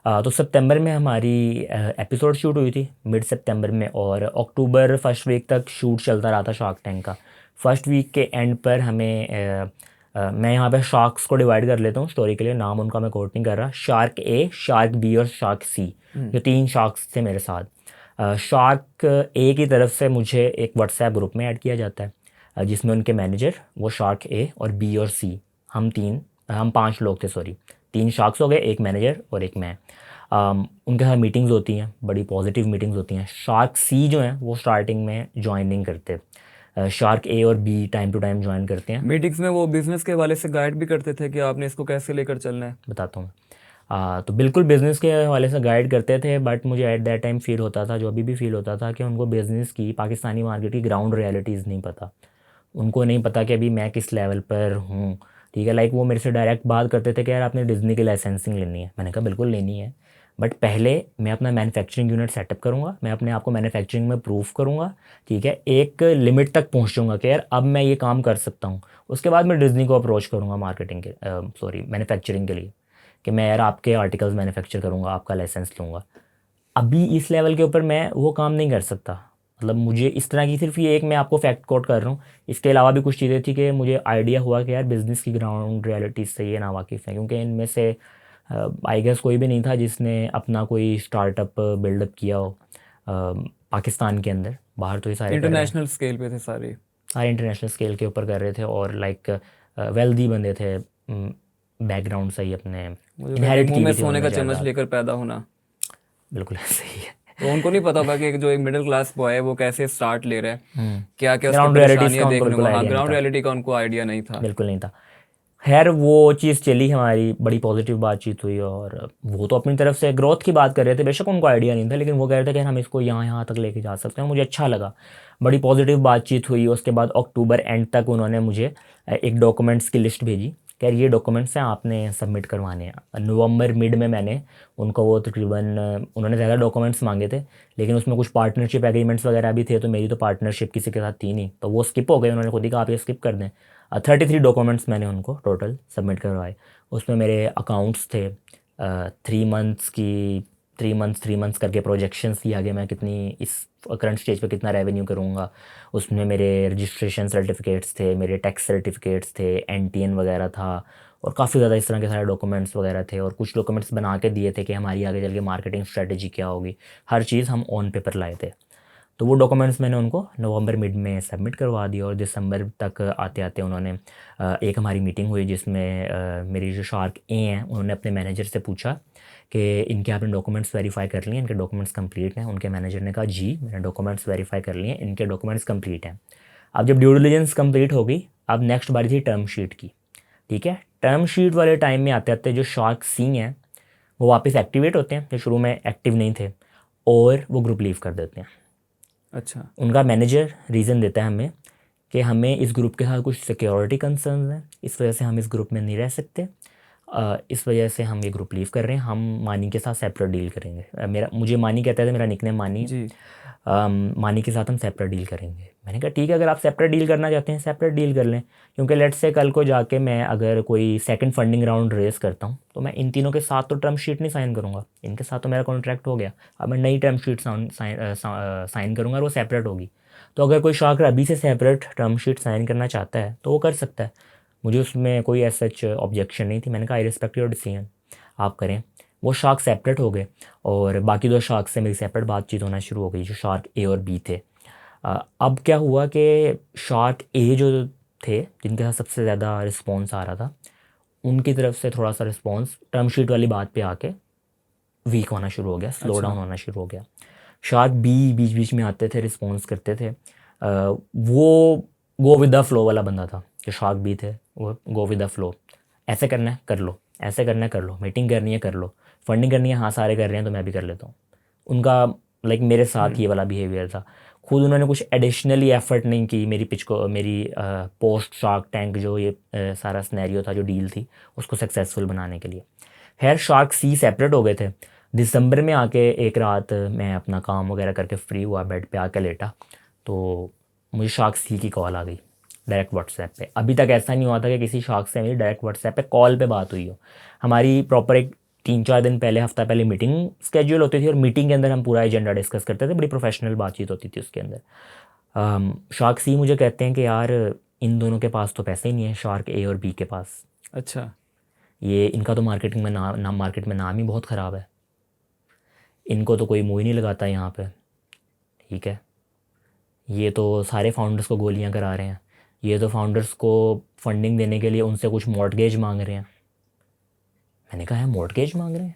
तो सितंबर में हमारी एपिसोड शूट हुई थी, मिड सितंबर में, और अक्टूबर फर्स्ट वीक तक शूट चलता रहा था शार्क टैंक का। फर्स्ट वीक के एंड पर हमें मैं यहाँ पे शार्क्स को डिवाइड कर लेता हूँ स्टोरी के लिए, नाम उनका मैं कोट नहीं कर रहा। शार्क ए, शार्क बी और शार्क सी, जो 3 शार्क्स थे मेरे साथ। शार्क ए की तरफ से मुझे एक व्हाट्सएप ग्रुप में ऐड किया जाता है, जिसमें उनके मैनेजर, वो शार्क ए और बी और सी, हम 5 लोग थे, सॉरी 3 शार्क्स हो गए, एक मैनेजर और एक मैं। उनके साथ मीटिंग्स होती हैं, बड़ी पॉजिटिव मीटिंग्स होती हैं। शार्क सी जो हैं वो स्टार्टिंग में ज्वाइन नहीं करते, शार्क ए और B time to time join करते हैं। मीटिंग्स में वो बिजनेस के हवाले से गाइड भी करते थे कि आपने इसको कैसे लेकर चलना है? बताता हूँ। तो बिल्कुल बिज़नेस के हवाले से गाइड करते थे, बट मुझे एट दैट टाइम फील होता था, जो अभी भी फील होता था, कि उनको बिज़नेस की, पाकिस्तानी मार्केट की ग्राउंड रियलिटीज़ नहीं पता। उनको नहीं पता कि अभी मैं किस लेवल पर हूँ, ठीक है। लाइक वो मेरे से डायरेक्ट बात करते थे कि यार आपने डिज़नी की लाइसेंसिंग लेनी है। मैंने कहा बिल्कुल लेनी है, बट पहले मैं अपना मैन्युफैक्चरिंग यूनिट सेटअप करूँगा, मैं अपने आप को मैन्युफैक्चरिंग में प्रूफ करूँगा, ठीक है, एक लिमिट तक पहुँचूँगा कि यार अब मैं ये काम कर सकता हूँ। उसके बाद मैं डिज़नी को अप्रोच करूँगा मार्केटिंग के, सॉरी मैन्युफैक्चरिंग के लिए, कि मैं यार आपके आर्टिकल्स मैन्युफैक्चर करूँगा, आपका लाइसेंस लूँगा। अभी इस लेवल के ऊपर मैं वो काम नहीं कर सकता। मतलब मुझे इस तरह की, सिर्फ ये एक मैं आपको फैक्ट कोट कर रहा हूँ, इसके अलावा भी कुछ चीज़ें थी कि मुझे आइडिया हुआ कि यार बिज़नेस की ग्राउंड रियलिटीज़ से ये नावाकिफ़ है, क्योंकि इनमें से आई गेस कोई भी नहीं था जिसने अपना कोई स्टार्टअप बिल्डअप किया हो पाकिस्तान के अंदर। बाहर तो ये सारे कर रहे हैं, इंटरनेशनल स्केल पे थे सारे। सारे इंटरनेशनल स्केल के ऊपर कर रहे थे, और लाइक वेल्दी बंदे थे, बैकग्राउंड सही अपने मुझे कहते हैं इनहेरिट मुंह की में हुई थी सोने का उन्होंने चम्मच जायदाद। लेकर पैदा होना। बिल्कुल ऐसे ही है। तो उनको नहीं पता होगा कि जो एक मिडिल क्लास बॉय है वो कैसे स्टार्ट ले रहा है, क्या क्या उसको ग्राउंड रियलिटीज़ का परेशानियां उनको देखने बिल्कुल को, हाँ आइडिया नहीं ग्राउंड था, रियलिटी का उनको आइडिया नहीं था। बिल्कुल नहीं था। खैर वो चीज़ चली, हमारी बड़ी पॉजिटिव बातचीत हुई, और वो तो अपनी तरफ से ग्रोथ की बात कर रहे थे, बेशक उनको आइडिया नहीं था, लेकिन वो कह रहे थे कि हम इसको यहाँ यहाँ तक लेके जा सकते हैं। मुझे अच्छा लगा, बड़ी पॉजिटिव बातचीत हुई। उसके बाद अक्टूबर एंड तक उन्होंने मुझे एक डॉक्यूमेंट्स की लिस्ट भेजी कि यार ये डॉक्यूमेंट्स हैं आपने सबमिट करवाने हैं। नवंबर मिड में मैंने उनको वो तकरीबन उन्होंने ज़्यादा डॉक्यूमेंट्स मांगे थे, लेकिन उसमें कुछ पार्टनरशिप एग्रीमेंट्स वगैरह भी थे, तो मेरी तो पार्टनरशिप किसी के साथ थी नहीं, तो वो स्किप हो गए। उन्होंने खुद ही कहा आप ये स्किप कर दें। 33 डॉक्यूमेंट्स मैंने उनको टोटल सबमिट करवाए। उसमें मेरे अकाउंट्स थे, 3 मंथ्स की 3 मंथ्स करके प्रोजेक्शंस थी आगे मैं कितनी इस करंट स्टेज पे कितना रेवेन्यू करूँगा। उसमें मेरे रजिस्ट्रेशन सर्टिफिकेट्स थे, मेरे टैक्स सर्टिफिकेट्स थे, एनटीएन वगैरह था, और काफ़ी ज़्यादा इस तरह के सारे डॉक्यूमेंट्स वगैरह थे। और कुछ डॉक्यूमेंट्स बना के दिए थे कि हमारी आगे चल के मार्केटिंग स्ट्रेटजी क्या होगी, हर चीज़ हम ऑन पेपर लाए थे। तो वो डॉक्यूमेंट्स मैंने उनको नवंबर मिड में सबमिट करवा दिया, और दिसंबर तक आते आते उन्होंने एक हमारी मीटिंग हुई जिसमें मेरी जो शार्क ए हैं उन्होंने अपने मैनेजर से पूछा कि इनके आपने डॉक्यूमेंट्स वेरीफाई कर लिए, इनके डॉक्यूमेंट्स कंप्लीट हैं। उनके मैनेजर ने कहा जी मैंने डॉक्यूमेंट्स वेरीफाई कर लिए, इनके डॉक्यूमेंट्स कंप्लीट हैं। अब जब ड्यू डिलिजेंस कंप्लीट हो गई, अब नेक्स्ट बारी थी टर्म शीट की। ठीक है, टर्म शीट वाले टाइम में आते आते जो शार्क सी हैं वो वापस एक्टिवेट होते हैं, जो शुरू में एक्टिव नहीं थे, और वो ग्रुप लीव कर देते हैं। अच्छा। उनका मैनेजर रीज़न देता है हमें कि हमें इस ग्रुप के साथ कुछ सिक्योरिटी कंसर्न्स हैं, इस वजह से हम इस ग्रुप में नहीं रह सकते, इस वजह से हम ये ग्रुप लीव कर रहे हैं, हम मानी के साथ सेपरेट डील करेंगे। मुझे मानी कहता है, मेरा निकनेम मानी है। जी। मानी के साथ हम सेपरेट डील करेंगे। मैंने कहा ठीक है, अगर आप सेपरेट डील करना चाहते हैं सेपरेट डील कर लें, क्योंकि लेट्स से कल को जाके मैं अगर कोई सेकंड फंडिंग राउंड रेस करता हूँ तो मैं इन तीनों के साथ तो टर्म शीट नहीं साइन करूँगा, इनके साथ तो मेरा कॉन्ट्रैक्ट हो गया, अब मैं नई टर्म शीट साइन करूँगा और वो सेपरेट होगी। तो अगर कोई शार्कर अभी से सेपरेट टर्म शीट साइन करना चाहता है तो वो कर सकता है, मुझे उसमें कोई ऐसा ऑब्जेक्शन नहीं थी। मैंने कहा आई रिस्पेक्ट योर डिसीजन, आप करें। वो शार्क सेपरेट हो गए, और बाकी 2 शार्क से मेरी सेपरेट बातचीत होना शुरू हो गई, जो शार्क ए और बी थे। अब क्या हुआ कि शार्क ए जो थे, जिनके साथ सबसे ज़्यादा रिस्पॉन्स आ रहा था, उनकी तरफ से थोड़ा सा रिस्पॉन्स टर्म शीट वाली बात पे आके वीक होना शुरू हो गया, स्लो डाउन होना शुरू हो गया। शार्क बी बीच बीच में आते थे, रिस्पॉन्स करते थे। वो गो विद द फ्लो वाला बंदा था। जो शार्क बी थे वो गो विद द फ्लो, ऐसे करना है कर लो, ऐसे करना है कर लो, मीटिंग करनी है कर लो, फंडिंग करनी है हाँ सारे कर रहे हैं तो मैं भी कर लेता हूँ। उनका लाइक मेरे साथ ये वाला बिहेवियर था। खुद उन्होंने कुछ एडिशनली एफर्ट नहीं की मेरी पिच को, मेरी पोस्ट शार्क टैंक जो ये सारा स्नैरियो था, जो डील थी, उसको सक्सेसफुल बनाने के लिए। खैर शार्क सी सेपरेट हो गए थे। दिसंबर में आके एक रात मैं अपना काम वगैरह करके फ्री हुआ, बेड पे आके लेटा, तो मुझे शार्क सी की कॉल आ गई डायरेक्ट व्हाट्सएप पे। अभी तक ऐसा नहीं हुआ था कि किसी शार्क से मेरी डायरेक्ट व्हाट्सएप पे कॉल पे बात हुई हो। हमारी प्रॉपर एक 3-4 दिन पहले, हफ्ता पहले मीटिंग स्केड्यूल होती थी, और मीटिंग के अंदर हम पूरा एजेंडा डिस्कस करते थे, बड़ी प्रोफेशनल बातचीत होती थी उसके अंदर। शार्क सी मुझे कहते हैं कि यार इन दोनों के पास तो पैसे ही नहीं है, शार्क ए और बी के पास। अच्छा। ये इनका तो मार्केटिंग में मार्केट में नाम ही बहुत ख़राब है, इनको तो कोई मुँह ही नहीं लगाता यहाँ पे। ठीक है, ये तो सारे फाउंडर्स को गोलियाँ करा रहे हैं, ये तो फाउंडर्स को फंडिंग देने के लिए उनसे कुछ मॉर्टगेज मांग रहे हैं। मैंने कहा है मॉर्टगेज मांग रहे हैं,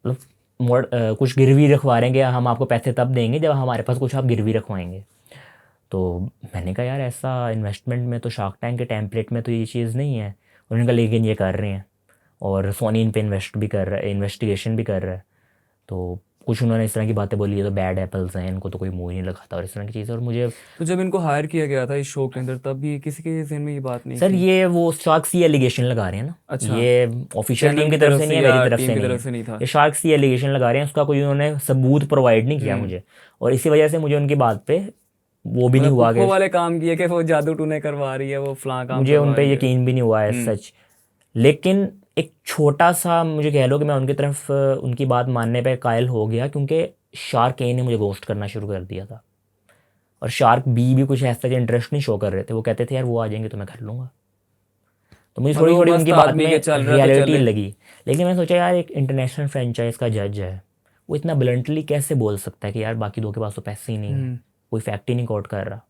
मतलब कुछ गिरवी रखवा रहे हैं कि हम आपको पैसे तब देंगे जब हमारे पास कुछ आप गिरवी रखवाएंगे। तो मैंने कहा यार ऐसा इन्वेस्टमेंट में तो शार्क टैंक के टेम्पलेट में तो ये चीज़ नहीं है। उन्होंने कहा लेकिन ये कर रहे हैं, और सोनी इन पे इन्वेस्ट भी कर रहा है, इन्वेस्टिगेशन भी कर रहा है। तो कुछ उन्होंने इस तरह की बातें बोली, ये तो बैड एप्पल्स हैं, इनको तो कोई मुँह ही नहीं लगाता, और इस तरह की चीज़ें। और मुझे तो जब इनको हायर किया गया था इस शो के अंदर, तब भी किसी के जहन में ये बात नहीं सर थी? ये वो शार्क सी एलिगेशन लगा रहे हैं ना, अच्छा। ये ऑफिशियल चैनल टीम की की तरफ तरफ से से नहीं है, या मेरी तरफ टीम से की नहीं तरफ है। से नहीं था? ये शार्क सी एलिगेशन लगा रहे हैं, उसका कोई उन्होंने सबूत प्रोवाइड नहीं किया मुझे, और इसी वजह से मुझे उनकी बात पे वो भी नहीं मतलब हुआ पुप्पो कि वाले काम किए कि वो जादू टूने करवा रही है, वो फलां काम मुझे उन करवा पे रही है। यकीन भी नहीं हुआ है सच। लेकिन एक छोटा सा मुझे कह लो कि मैं उनकी तरफ उनकी बात मानने पे कायल हो गया, क्योंकि शार्क ए ने मुझे घोस्ट करना शुरू कर दिया था, और शार्क बी भी कुछ ऐसा इंटरेस्ट नहीं शो कर रहे थे। वो कहते थे यार वो आ जाएंगे तो मैं कर लूँगा। तो मुझे मतलब थोड़ी वो थोड़ी मस्त उनकी बात आदमी में के चल रहा तो रियलिटी चले। लगी। लेकिन मैंने सोचा यार एक इंटरनेशनल फ्रेंचाइज का जज है, वो इतना ब्लंटली कैसे बोल सकता है कि यार बाकी 2 के पास तो पैसे ही नहीं है, कोई फैक्ट ही नहीं कोट कर रहा।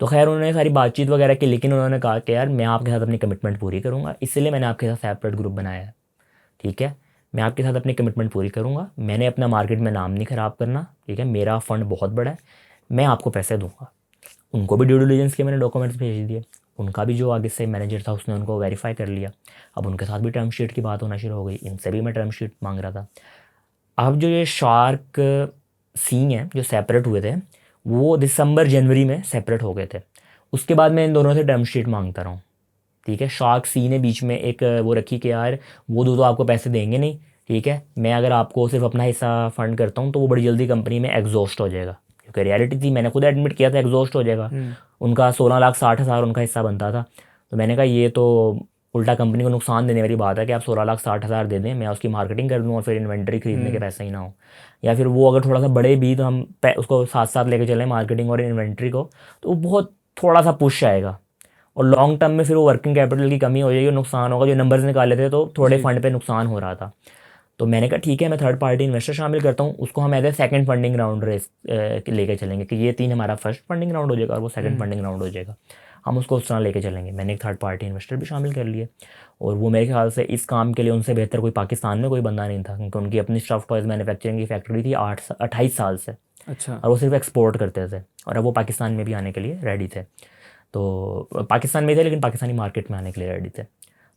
तो खैर उन्होंने सारी बातचीत वगैरह की, लेकिन उन्होंने कहा कि यार मैं आपके साथ अपनी कमिटमेंट पूरी करूँगा, इसलिए मैंने आपके साथ सेपरेट ग्रुप बनाया है। ठीक है, मैं आपके साथ अपनी कमिटमेंट पूरी करूँगा, मैंने अपना मार्केट में नाम नहीं ख़राब करना। ठीक है, मेरा फ़ंड बहुत बड़ा है, मैं आपको पैसे दूंगा। उनको भी ड्यू डिलिजेंस के मैंने डॉक्यूमेंट्स भेज दिए, उनका भी जो आगे से मैनेजर था उसने उनको वेरीफाई कर लिया। अब उनके साथ भी टर्म शीट की बात होना शुरू हो गई, इनसे भी मैं टर्म शीट मांग रहा था। अब जो ये शार्क सी हैं जो सेपरेट हुए थे, वो दिसंबर जनवरी में सेपरेट हो गए थे। उसके बाद मैं इन दोनों से टर्म शीट मांगता रहा हूँ। ठीक है। शार्क सी ने बीच में एक वो रखी कि यार वो दो तो आपको पैसे देंगे नहीं, ठीक है, मैं अगर आपको सिर्फ अपना हिस्सा फंड करता हूँ तो वो बड़ी जल्दी कंपनी में एग्जॉस्ट हो जाएगा, क्योंकि रियलिटी थी, मैंने खुद एडमिट किया था एग्जॉस्ट हो जाएगा। उनका 16,60,000 उनका हिस्सा बनता था। तो मैंने कहा ये तो उल्टा कंपनी को नुकसान देने वाली बात है कि आप 16,60,000 दे दें, मैं उसकी मार्केटिंग कर दूँ और फिर इन्वेंट्री खरीदने के पैसे ही ना हो, या फिर वो अगर थोड़ा सा बड़े भी तो हम उसको साथ साथ लेके चलें मार्केटिंग और इन्वेंट्री को, तो वो बहुत थोड़ा सा पुश आएगा और लॉन्ग टर्म में फिर वो वर्किंग कैपिटल की कमी हो जाएगी और नुकसान होगा। जो नंबर्स निकाले थे तो थोड़े फंड पे नुकसान हो रहा था। तो मैंने कहा ठीक है मैं थर्ड पार्टी इन्वेस्टर शामिल करता हूँ, उसको हम as a second funding round raise लेके चलेंगे कि ये 3 हमारा फर्स्ट फंडिंग राउंड हो जाएगा और वो सेकंड फंडिंग राउंड हो जाएगा, हम उसको उस तरह लेके चलेंगे। मैंने एक थर्ड पार्टी इन्वेस्टर भी शामिल कर लिए और वो मेरे ख्याल से इस काम के लिए उनसे बेहतर कोई पाकिस्तान में कोई बंदा नहीं था, क्योंकि उनकी अपनी स्टफ टॉयज़ मैन्युफैक्चरिंग की फैक्ट्री थी 28 साल से, अच्छा। और वो सिर्फ एक्सपोर्ट करते थे और अब वो पाकिस्तान में भी आने के लिए रेडी थे। तो पाकिस्तान में थे लेकिन पाकिस्तानी मार्केट में आने के लिए रेडी थे,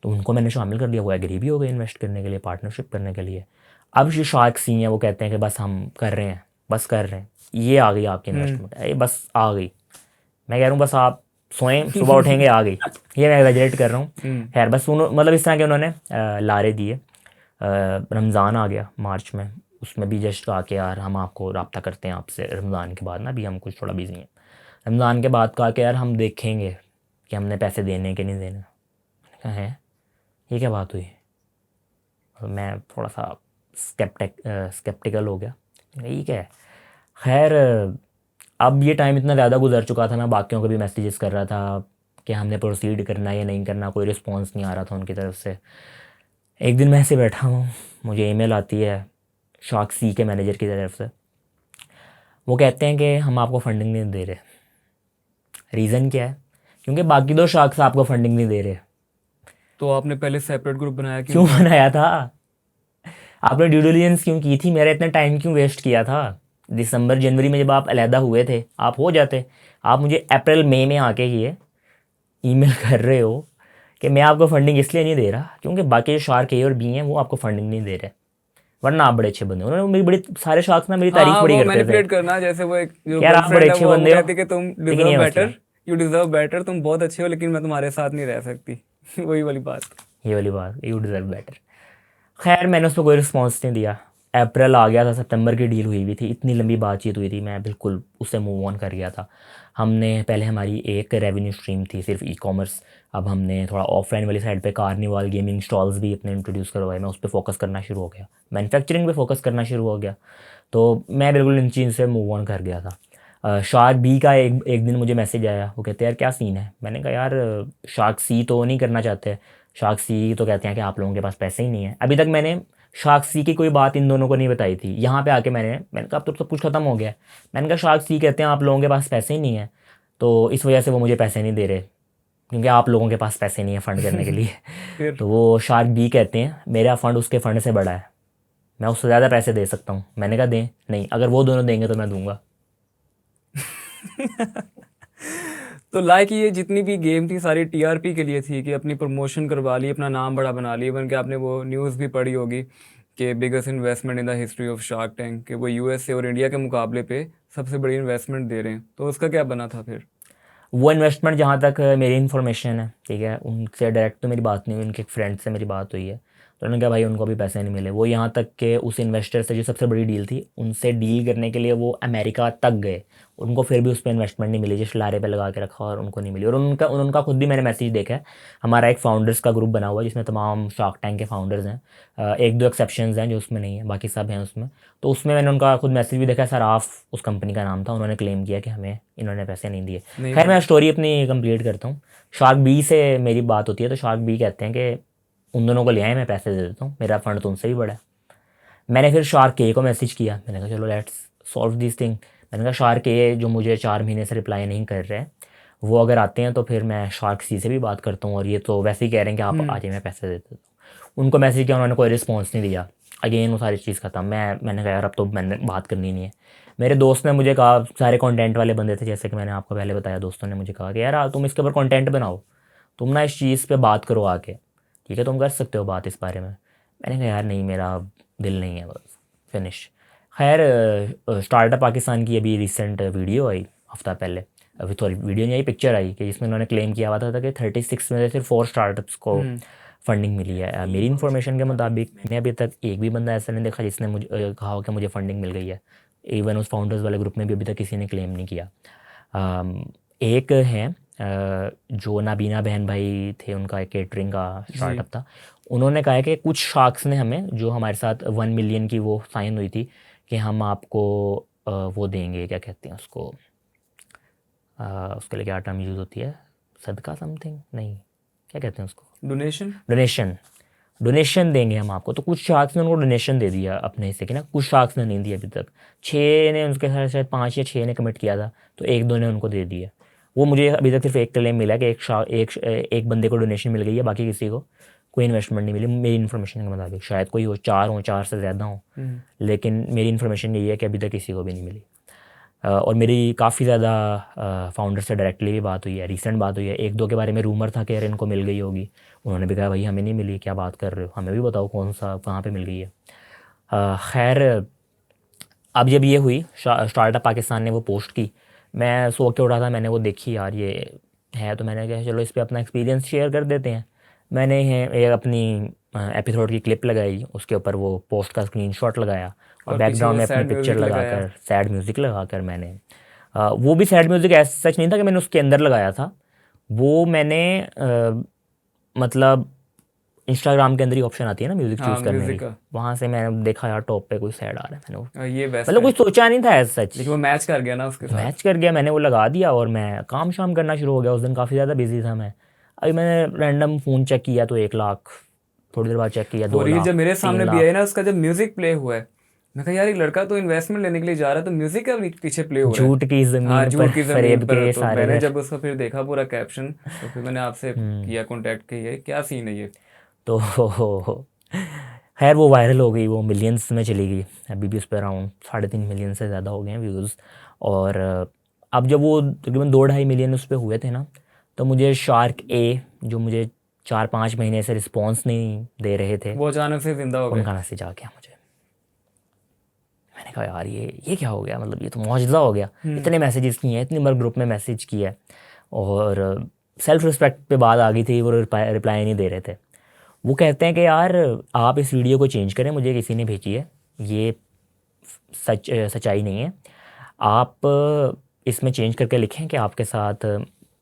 तो उनको मैंने शामिल कर दिया। वो एग्री भी हो गए इन्वेस्ट करने के लिए, पार्टनरशिप करने के लिए। अब जो शार्क सी हैं वो कहते हैं कि बस हम कर रहे हैं, बस कर रहे हैं, ये आ गई आपकी इन्वेस्टमेंट, ये बस आ गई। मैं कह रहा हूँ बस आप सोएं सुबह उठेंगे आ गई, ये मैं एग्जैजरेट कर रहा हूँ। खैर बस मतलब इस तरह के उन्होंने लारे दिए। रमज़ान आ गया मार्च में, उसमें भी जस्ट आके यार हम आपको रब्ता करते हैं आपसे रमज़ान के बाद ना, अभी हम कुछ थोड़ा बिजी हैं। रमज़ान के बाद कहा कि यार हम देखेंगे कि हमने पैसे देने कि नहीं देने। मैंने कहा है ये क्या बात हुई, और मैं थोड़ा सा स्केप्टिकल हो गया, ये क्या है। खैर अब ये टाइम इतना ज़्यादा गुजर चुका था, मैं बाकियों को भी मैसेजेस कर रहा था कि हमने प्रोसीड करना है या नहीं करना, कोई रिस्पॉन्स नहीं आ रहा था उनकी तरफ से। एक दिन मैं ऐसे बैठा हूँ, मुझे ईमेल आती है शार्क सी के मैनेजर की तरफ से। वो कहते हैं कि हम आपको फंडिंग नहीं दे रहे। रीज़न क्या है, क्योंकि बाकी दो शार्क्स आपको फंडिंग नहीं दे रहे। तो आपने पहले सेपरेट ग्रुप बनाया क्यों क्यों? बनाया था, आपने ड्यू डिलिजेंस क्यों की थी, मेरा इतना टाइम क्यों वेस्ट किया था। दिसंबर जनवरी में जब आप अलहदा हुए थे आप हो जाते, आप मुझे अप्रैल मई में आके ये ईमेल कर रहे हो कि मैं आपको फंडिंग इसलिए नहीं दे रहा क्योंकि बाकी जो शार्क ए और बी हैं वो आपको फंडिंग नहीं दे रहे, वरना आप बड़े अच्छे बंदे हो। उन्होंने मेरी बड़ी, सारे शार्क्स ना मेरी तारीफ हाँ, बड़ी वो करते थे मैनिपुलेट करना, जैसे वो एक जो कि यार आप बड़े गर्लफ्रेंड है अच्छे वो बंदे हो, कहती है कि तुम लेकिन डिजर्व ये मसला, बेटर, यू डिजर्व बेटर, तुम बहुत अच्छे हो लेकिन मैं तुम्हारे साथ नहीं रह सकती। वही वाली बात। ये वाली बात, यू डिज़र्व बेटर। खैर मैंने उस पर कोई रिस्पॉन्स नहीं दिया। अप्रैल आ गया था, सितंबर की डील हुई हुई थी, इतनी लंबी बातचीत हुई थी, मैं बिल्कुल उससे मूव ऑन कर गया था। हमने पहले हमारी एक रेवेन्यू स्ट्रीम थी सिर्फ ई कॉमर्स, अब हमने थोड़ा ऑफलाइन वाली साइड पे कार्निवाल गेमिंग स्टॉल्स भी अपने इंट्रोड्यूस करवाए, मैं उस पर फोकस करना शुरू हो गया, मैन्युफैक्चरिंग पे फोकस करना शुरू हो गया। तो मैं बिल्कुल इन चीज़ से मूव ऑन कर गया था। शार्क बी का एक दिन मुझे मैसेज आया, वो कहते हैं यार क्या सीन है। मैंने कहा यार शार्क सी तो नहीं करना चाहते, शार्क सी तो कहते हैं कि आप लोगों के पास पैसे ही नहीं है। अभी तक मैंने शार्क सी की कोई बात इन दोनों को नहीं बताई थी, यहाँ पे आके मैंने कहा अब तो सब कुछ ख़त्म हो गया है। मैंने कहा शार्क सी कहते हैं आप लोगों के पास पैसे ही नहीं है, तो इस वजह से वो मुझे पैसे नहीं दे रहे क्योंकि आप लोगों के पास पैसे नहीं है फ़ंड करने के लिए। फिर तो वो शार्क बी कहते हैं मेरा फ़ंड उसके फ़ंड से बड़ा है, मैं उससे ज़्यादा पैसे दे सकता हूँ। मैंने कहा दें, नहीं अगर वो दोनों देंगे तो मैं दूंगा। तो लाइक ये जितनी भी गेम थी सारी टीआरपी के लिए थी कि अपनी प्रमोशन करवा ली, अपना नाम बड़ा बना लिया। इवन कि आपने वो न्यूज़ भी पढ़ी होगी कि biggest investment in the history of shark tank, कि वो यूएसए और इंडिया के मुकाबले पे सबसे बड़ी इन्वेस्टमेंट दे रहे हैं। तो उसका क्या बना था फिर? वो इन्वेस्टमेंट जहाँ तक मेरी इन्फॉर्मेशन है, ठीक है, उनसे डायरेक्ट तो मेरी बात नहीं हुई, उनके एक फ्रेंड से मेरी बात हुई है। तो उन्होंने कहा भाई उनको भी पैसे नहीं मिले। वो यहाँ तक कि उस इन्वेस्टर से जो सबसे बड़ी डील थी उनसे डील करने के लिए वो अमेरिका तक गए, उनको फिर भी उस पर इन्वेस्टमेंट नहीं मिली, जिस लारे पे लगा के रखा और उनको नहीं मिली। और उनका खुद भी मैंने मैसेज देखा है। हमारा एक फाउंडर्स का ग्रुप बना हुआ है जिसमें तमाम शार्क टैंक के फाउंडर्स हैं, एक दो एक्सेप्शंस हैं जो उसमें नहीं है, बाकी सब हैं उसमें। तो उसमें मैंने उनका खुद मैसेज भी देखा है, सराफ उस कंपनी का नाम था, उन्होंने क्लेम किया कि हमें इन्होंने पैसे नहीं दिए। नहीं खैर मिले। मैं स्टोरी अपनी कंप्लीट करता हूँ। शार्क बी से मेरी बात होती है तो शार्क बी कहते हैं कि उन दोनों को ले आए, मैं पैसे दे देता हूँ, मेरा फ़ंड तुमसे भी बड़ा है। मैंने फिर शार्क ए को मैसेज किया, मैंने कहा चलो लेट्स सॉल्व दिस थिंग। मैंने कहा शार्क ए जो मुझे 4 महीने से रिप्लाई नहीं कर रहे हैं, वो अगर आते हैं तो फिर मैं शार्क सी से भी बात करता हूँ, और ये तो वैसे ही कह रहे हैं कि आप आ जाइए मैं पैसे दे देता हूँ। उनको मैसेज किया, उन्होंने कोई रिस्पॉन्स नहीं दिया। अगेन वो सारी चीज़ ख़त्म। मैंने कहा यार अब तो मैंने बात करनी नहीं है। मेरे दोस्त ने मुझे कहा, सारे कंटेंट वाले बंदे थे जैसे कि मैंने आपको पहले बताया, दोस्तों ने मुझे कहा कि यार तुम इसके ऊपर कंटेंट बनाओ, तुम ना इस चीज़ पे बात करो आके, ठीक है तुम कर सकते हो बात इस बारे में। मैंने कहा यार नहीं मेरा दिल नहीं है, बस फिनिश। खैर स्टार्टअप पाकिस्तान की अभी रिसेंट वीडियो आई हफ्ता पहले, अभी थोड़ी वीडियो नहीं आई, पिक्चर आई कि जिसमें उन्होंने क्लेम किया हुआ था कि 36 में से सिर्फ 4 स्टार्टअप्स को फंडिंग मिली है। मेरी इन्फॉर्मेशन के मुताबिक मैंने अभी तक एक भी बंदा ऐसा नहीं देखा जिसने मुझे कहा हो कि मुझे फंडिंग मिल गई है। इवन उस फाउंडर्स वाले ग्रुप में भी अभी तक किसी ने क्लेम नहीं किया। एक है जो नाबीना बहन भाई थे, उनका एक केटरिंग का स्टार्टअप था। उन्होंने कहा है कि कुछ शार्क्स ने हमें, जो हमारे साथ 1 मिलियन की वो साइन हुई थी कि हम आपको वो देंगे, क्या कहते हैं उसको, उसके लिए क्या टर्म यूज़ होती है, सदका समथिंग, नहीं क्या कहते हैं उसको, डोनेशन देंगे हम आपको। तो कुछ शार्क्स ने उनको डोनेशन दे दिया अपने हिस्से की ना, कुछ शार्क्स ने नहीं दिया अभी तक। 6 ने उनके साथ, शायद 5 या 6 ने कमिट किया था, तो 1-2 ने उनको दे दिया। वो मुझे अभी तक सिर्फ एक क्लेम मिला कि एक बंदे को डोनेशन मिल गई है, बाकी किसी को कोई इन्वेस्टमेंट नहीं मिली मेरी इन्फॉर्मेशन के मुताबिक। शायद कोई हो, 4 से ज़्यादा हो, लेकिन मेरी इन्फॉर्मेशन यही है कि अभी तक किसी को भी नहीं मिली। और मेरी काफ़ी ज़्यादा फाउंडर से डायरेक्टली भी बात हुई है, रीसेंट बात हुई है। 1-2 के बारे में रूमर था कि यार इनको मिल गई होगी, उन्होंने भी कहा भाई हमें नहीं मिली, क्या बात कर रहे हो, हमें भी बताओ कौन सा कहाँ पे मिल गई है। खैर अब जब ये हुई, स्टार्टअप पाकिस्तान ने वो पोस्ट की, मैं सो के उठा था, मैंने वो देखी, यार ये है, तो मैंने कहा चलो इस पर अपना एक्सपीरियंस शेयर कर देते हैं। मैंने एक अपनी एपिसोड की क्लिप लगाई, उसके ऊपर वो पोस्ट का स्क्रीनशॉट लगाया और बैकग्राउंड में अपनी पिक्चर लगाकर सैड म्यूज़िक लगाकर मैंने वो भी सैड म्यूज़िक ऐसा सच नहीं था कि मैंने उसके अंदर लगाया था, वो मैंने मतलब इंस्टाग्राम के अंदर ही ऑप्शन आती है ना म्यूज़िक चूज़ करने की, वहाँ से मैंने देखा यार टॉप पे कोई सैड आ रहा है, मैंने ये मतलब कुछ सोचा नहीं था ऐसा सच, लेकिन वो मैच कर गया ना उसके साथ, मैच कर गया, मैंने वो लगा दिया और मैं काम शाम करना शुरू हो गया। उस दिन काफ़ी ज़्यादा बिजी था मैं। अभी मैंने रैंडम फ़ोन चेक किया तो 1 लाख, थोड़ी देर बाद चेक किया 2 लाख, जब मेरे सामने भी है ना, उसका जब म्यूजिक प्ले हुआ है, मैं कहा यार एक लड़का तो इन्वेस्टमेंट लेने के लिए जा रहा है, तो म्यूजिक का पीछे प्ले हो रहा है, झूठ की ज़मीन पर फरेब के तो सारे मैंने घर। जब उसका फिर देखा पूरा कैप्शन, तो फिर मैंने आपसे किया कांटेक्ट किया, क्या सीन है ये। तो खैर वो वायरल हो गई, वो मिलियंस में चली गई, अभी भी उस पर अराउंड 3.5 मिलियन से ज़्यादा हो गए हैं व्यूज़। और अब जब वो तकरीबन 2-2.5 मिलियन उस पर हुए थे ना, तो मुझे शार्क ए, जो मुझे 4-5 महीने से रिस्पॉन्स नहीं दे रहे थे, वो अचानक से जिंदा हो गए, उनका मैसेज आ गया मुझे। मैंने कहा यार ये क्या हो गया, मतलब ये तो मौजज़ा हो गया। इतने मैसेजेस किए हैं, इतनी बार ग्रुप में मैसेज किया है, और सेल्फ रिस्पेक्ट पे बात आ गई थी, वो रिप्लाई नहीं दे रहे थे। वो कहते हैं कि यार आप इस वीडियो को चेंज करें, मुझे किसी ने भेजी है, ये सच्चाई नहीं है, आप इसमें चेंज करके लिखें कि आपके साथ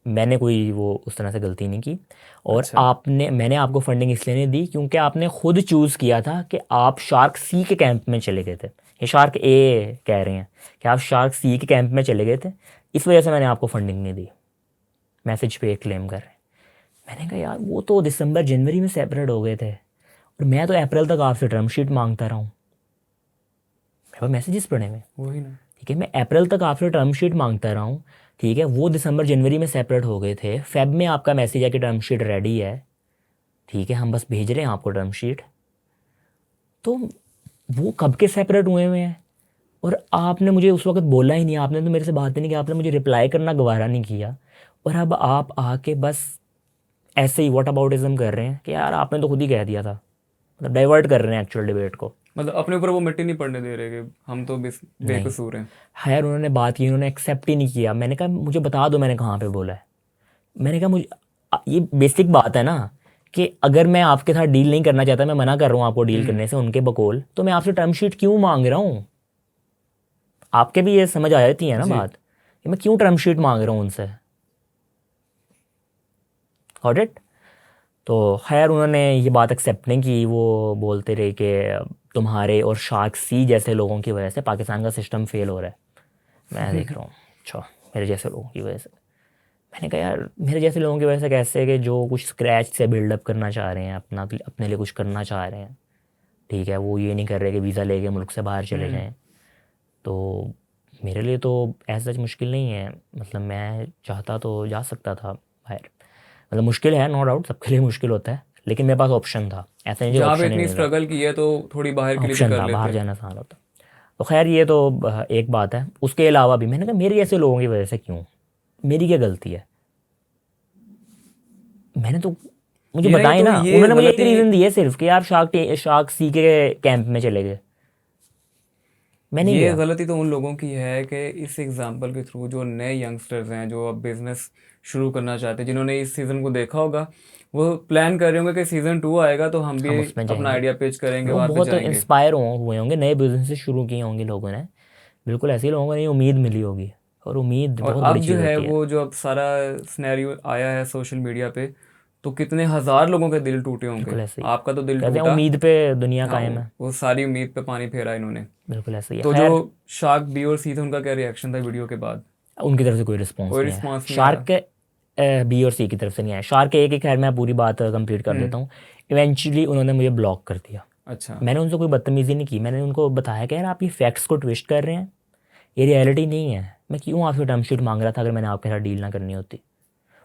मैंने कोई वो उस तरह से गलती नहीं की, और मैंने आपको फंडिंग इसलिए नहीं दी क्योंकि आपने खुद चूज़ किया था कि आप शार्क सी के कैंप में चले गए थे। ये शार्क ए कह रहे हैं कि आप शार्क सी के कैंप में चले गए थे, इस वजह से मैंने आपको फंडिंग नहीं दी, मैसेज पे क्लेम कर रहे हैं। मैंने कहा यार वो तो दिसंबर जनवरी में सेपरेट हो गए थे, और मैं तो अप्रैल तक आपसे टर्म शीट मांगता रहा हूँ, मेरे पास मैसेजेस पड़े हुए, वही ना, ठीक है, मैं अप्रैल तक आपसे टर्म शीट मांगता रहा हूँ, ठीक है, वो दिसंबर जनवरी में सेपरेट हो गए थे, फेब में आपका मैसेज है कि टर्म शीट रेडी है, ठीक है, हम बस भेज रहे हैं आपको टर्म शीट, तो वो कब के सेपरेट हुए हैं, और आपने मुझे उस वक्त बोला ही नहीं, आपने तो मेरे से बात ही नहीं की, आपने मुझे रिप्लाई करना गवारा नहीं किया, और अब आप आके बस ऐसे ही व्हाट अबाउटिज्म कर रहे हैं कि यार आपने तो खुद ही कह दिया था, मतलब डाइवर्ट कर रहे हैं एक्चुअल डिबेट को, मतलब अपने ऊपर वो मिट्टी नहीं पड़ने दे रहे कि हम तो बेकसूर हैं। खैर उन्होंने बात की, उन्होंने एक्सेप्ट ही नहीं किया। मैंने कहा मुझे बता दो मैंने कहाँ पे बोला है। मैंने कहा मुझे ये बेसिक बात है ना कि अगर मैं आपके साथ डील नहीं करना चाहता, मैं मना कर रहा हूँ आपको डील करने से उनके बकौल, तो मैं आपसे टर्म शीट क्यों मांग रहा हूँ। आपके भी ये समझ आ जाती है ना बात कि मैं क्यों टर्म शीट मांग रहा हूँ उनसे। Got it. तो खैर उन्होंने ये बात एक्सेप्ट नहीं की, वो बोलते रहे कि तुम्हारे और शार्क सी जैसे लोगों की वजह से पाकिस्तान का सिस्टम फेल हो रहा है। मैं देख रहा हूँ अच्छा मेरे जैसे लोगों की वजह से। मैंने कहा यार मेरे जैसे लोगों की वजह से कैसे, कि जो कुछ स्क्रैच से बिल्डअप करना चाह रहे हैं, अपने लिए कुछ करना चाह रहे हैं, ठीक है, वो ये नहीं कर रहे कि वीज़ा लेके मुल्क से बाहर चले जाएं। तो मेरे लिए तो ऐसा मुश्किल नहीं है, मतलब मैं चाहता तो जा सकता था बाहर, मतलब मुश्किल है नो डाउट, सबके लिए मुश्किल होता है, लेकिन मेरे पास ऑप्शन था, ऐसा नहीं जो ऑप्शन ही नहीं था, स्ट्रगल की है तो थोड़ी बाहर के लिए भी ऑप्शन कर था, लेते बाहर जाना आसान होता। तो खैर ये तो एक बात है। उसके अलावा भी मैंने कहा मेरे जैसे लोगों की वजह से क्यों, मेरी क्या गलती है, मैंने तो मुझे बताए ना, उन्होंने मुझे एक रीज़न दिया सिर्फ कि आप शार्क सी के कैंप में चले गए। मैं नहीं ये गया। गलती तो उन लोगों की है कि इस एग्जाम्पल के थ्रू जो नए यंगस्टर्स हैं जो अब बिजनेस शुरू करना चाहते हैं, जिन्होंने इस सीज़न को देखा होगा, वो प्लान कर रहे होंगे कि सीज़न 2 आएगा तो हम भी हम उसमें अपना जाएंगे। आइडिया पिच करेंगे, वो वहाँ पे बहुत जाएंगे। इंस्पायर हुए होंगे, नए बिजनेस शुरू किए होंगे लोगों ने, बिल्कुल ऐसे ही लोगों को नहीं उम्मीद मिली होगी, और उम्मीद और बहुत बड़ी अब जो चीज़ है होती है। वो जो अब सारा सिनेरियो आया है सोशल मीडिया पे, तो कितने हजार लोगों के दिल टूटे होंगे। बिल्कुल ऐसे ही, आपका तो दिल कहते हैं टूटा। उम्मीद पे दुनिया हाँ, कायम है। वो सारी उम्मीद पे पानी फेरा इन्होंने। बिल्कुल ऐसे ही है। तो जो खैर, शार्क बी और सी थे, उनका क्या रिएक्शन था वीडियो के बाद? उनकी तरफ से कोई रिस्पॉन्स कोई नहीं आया। रिस्पॉन्स नहीं शार्क आया। के बी और सी की तरफ से नहीं आया। शार्क के एक ही, खैर मैं पूरी बात कंप्लीट कर देता हम्म। हूँ। इवेंचुअली उन्होंने मुझे ब्लॉक कर दिया। अच्छा। मैंने उनसे कोई बदतमीज़ी नहीं की, मैंने उनको बताया कि यार आप ये फैक्ट्स को ट्विस्ट कर रहे हैं, ये रियलिटी नहीं है। मैं क्यों आपसे टर्म शीट मांग रहा था अगर मैंने आपके साथ डील ना करनी होती।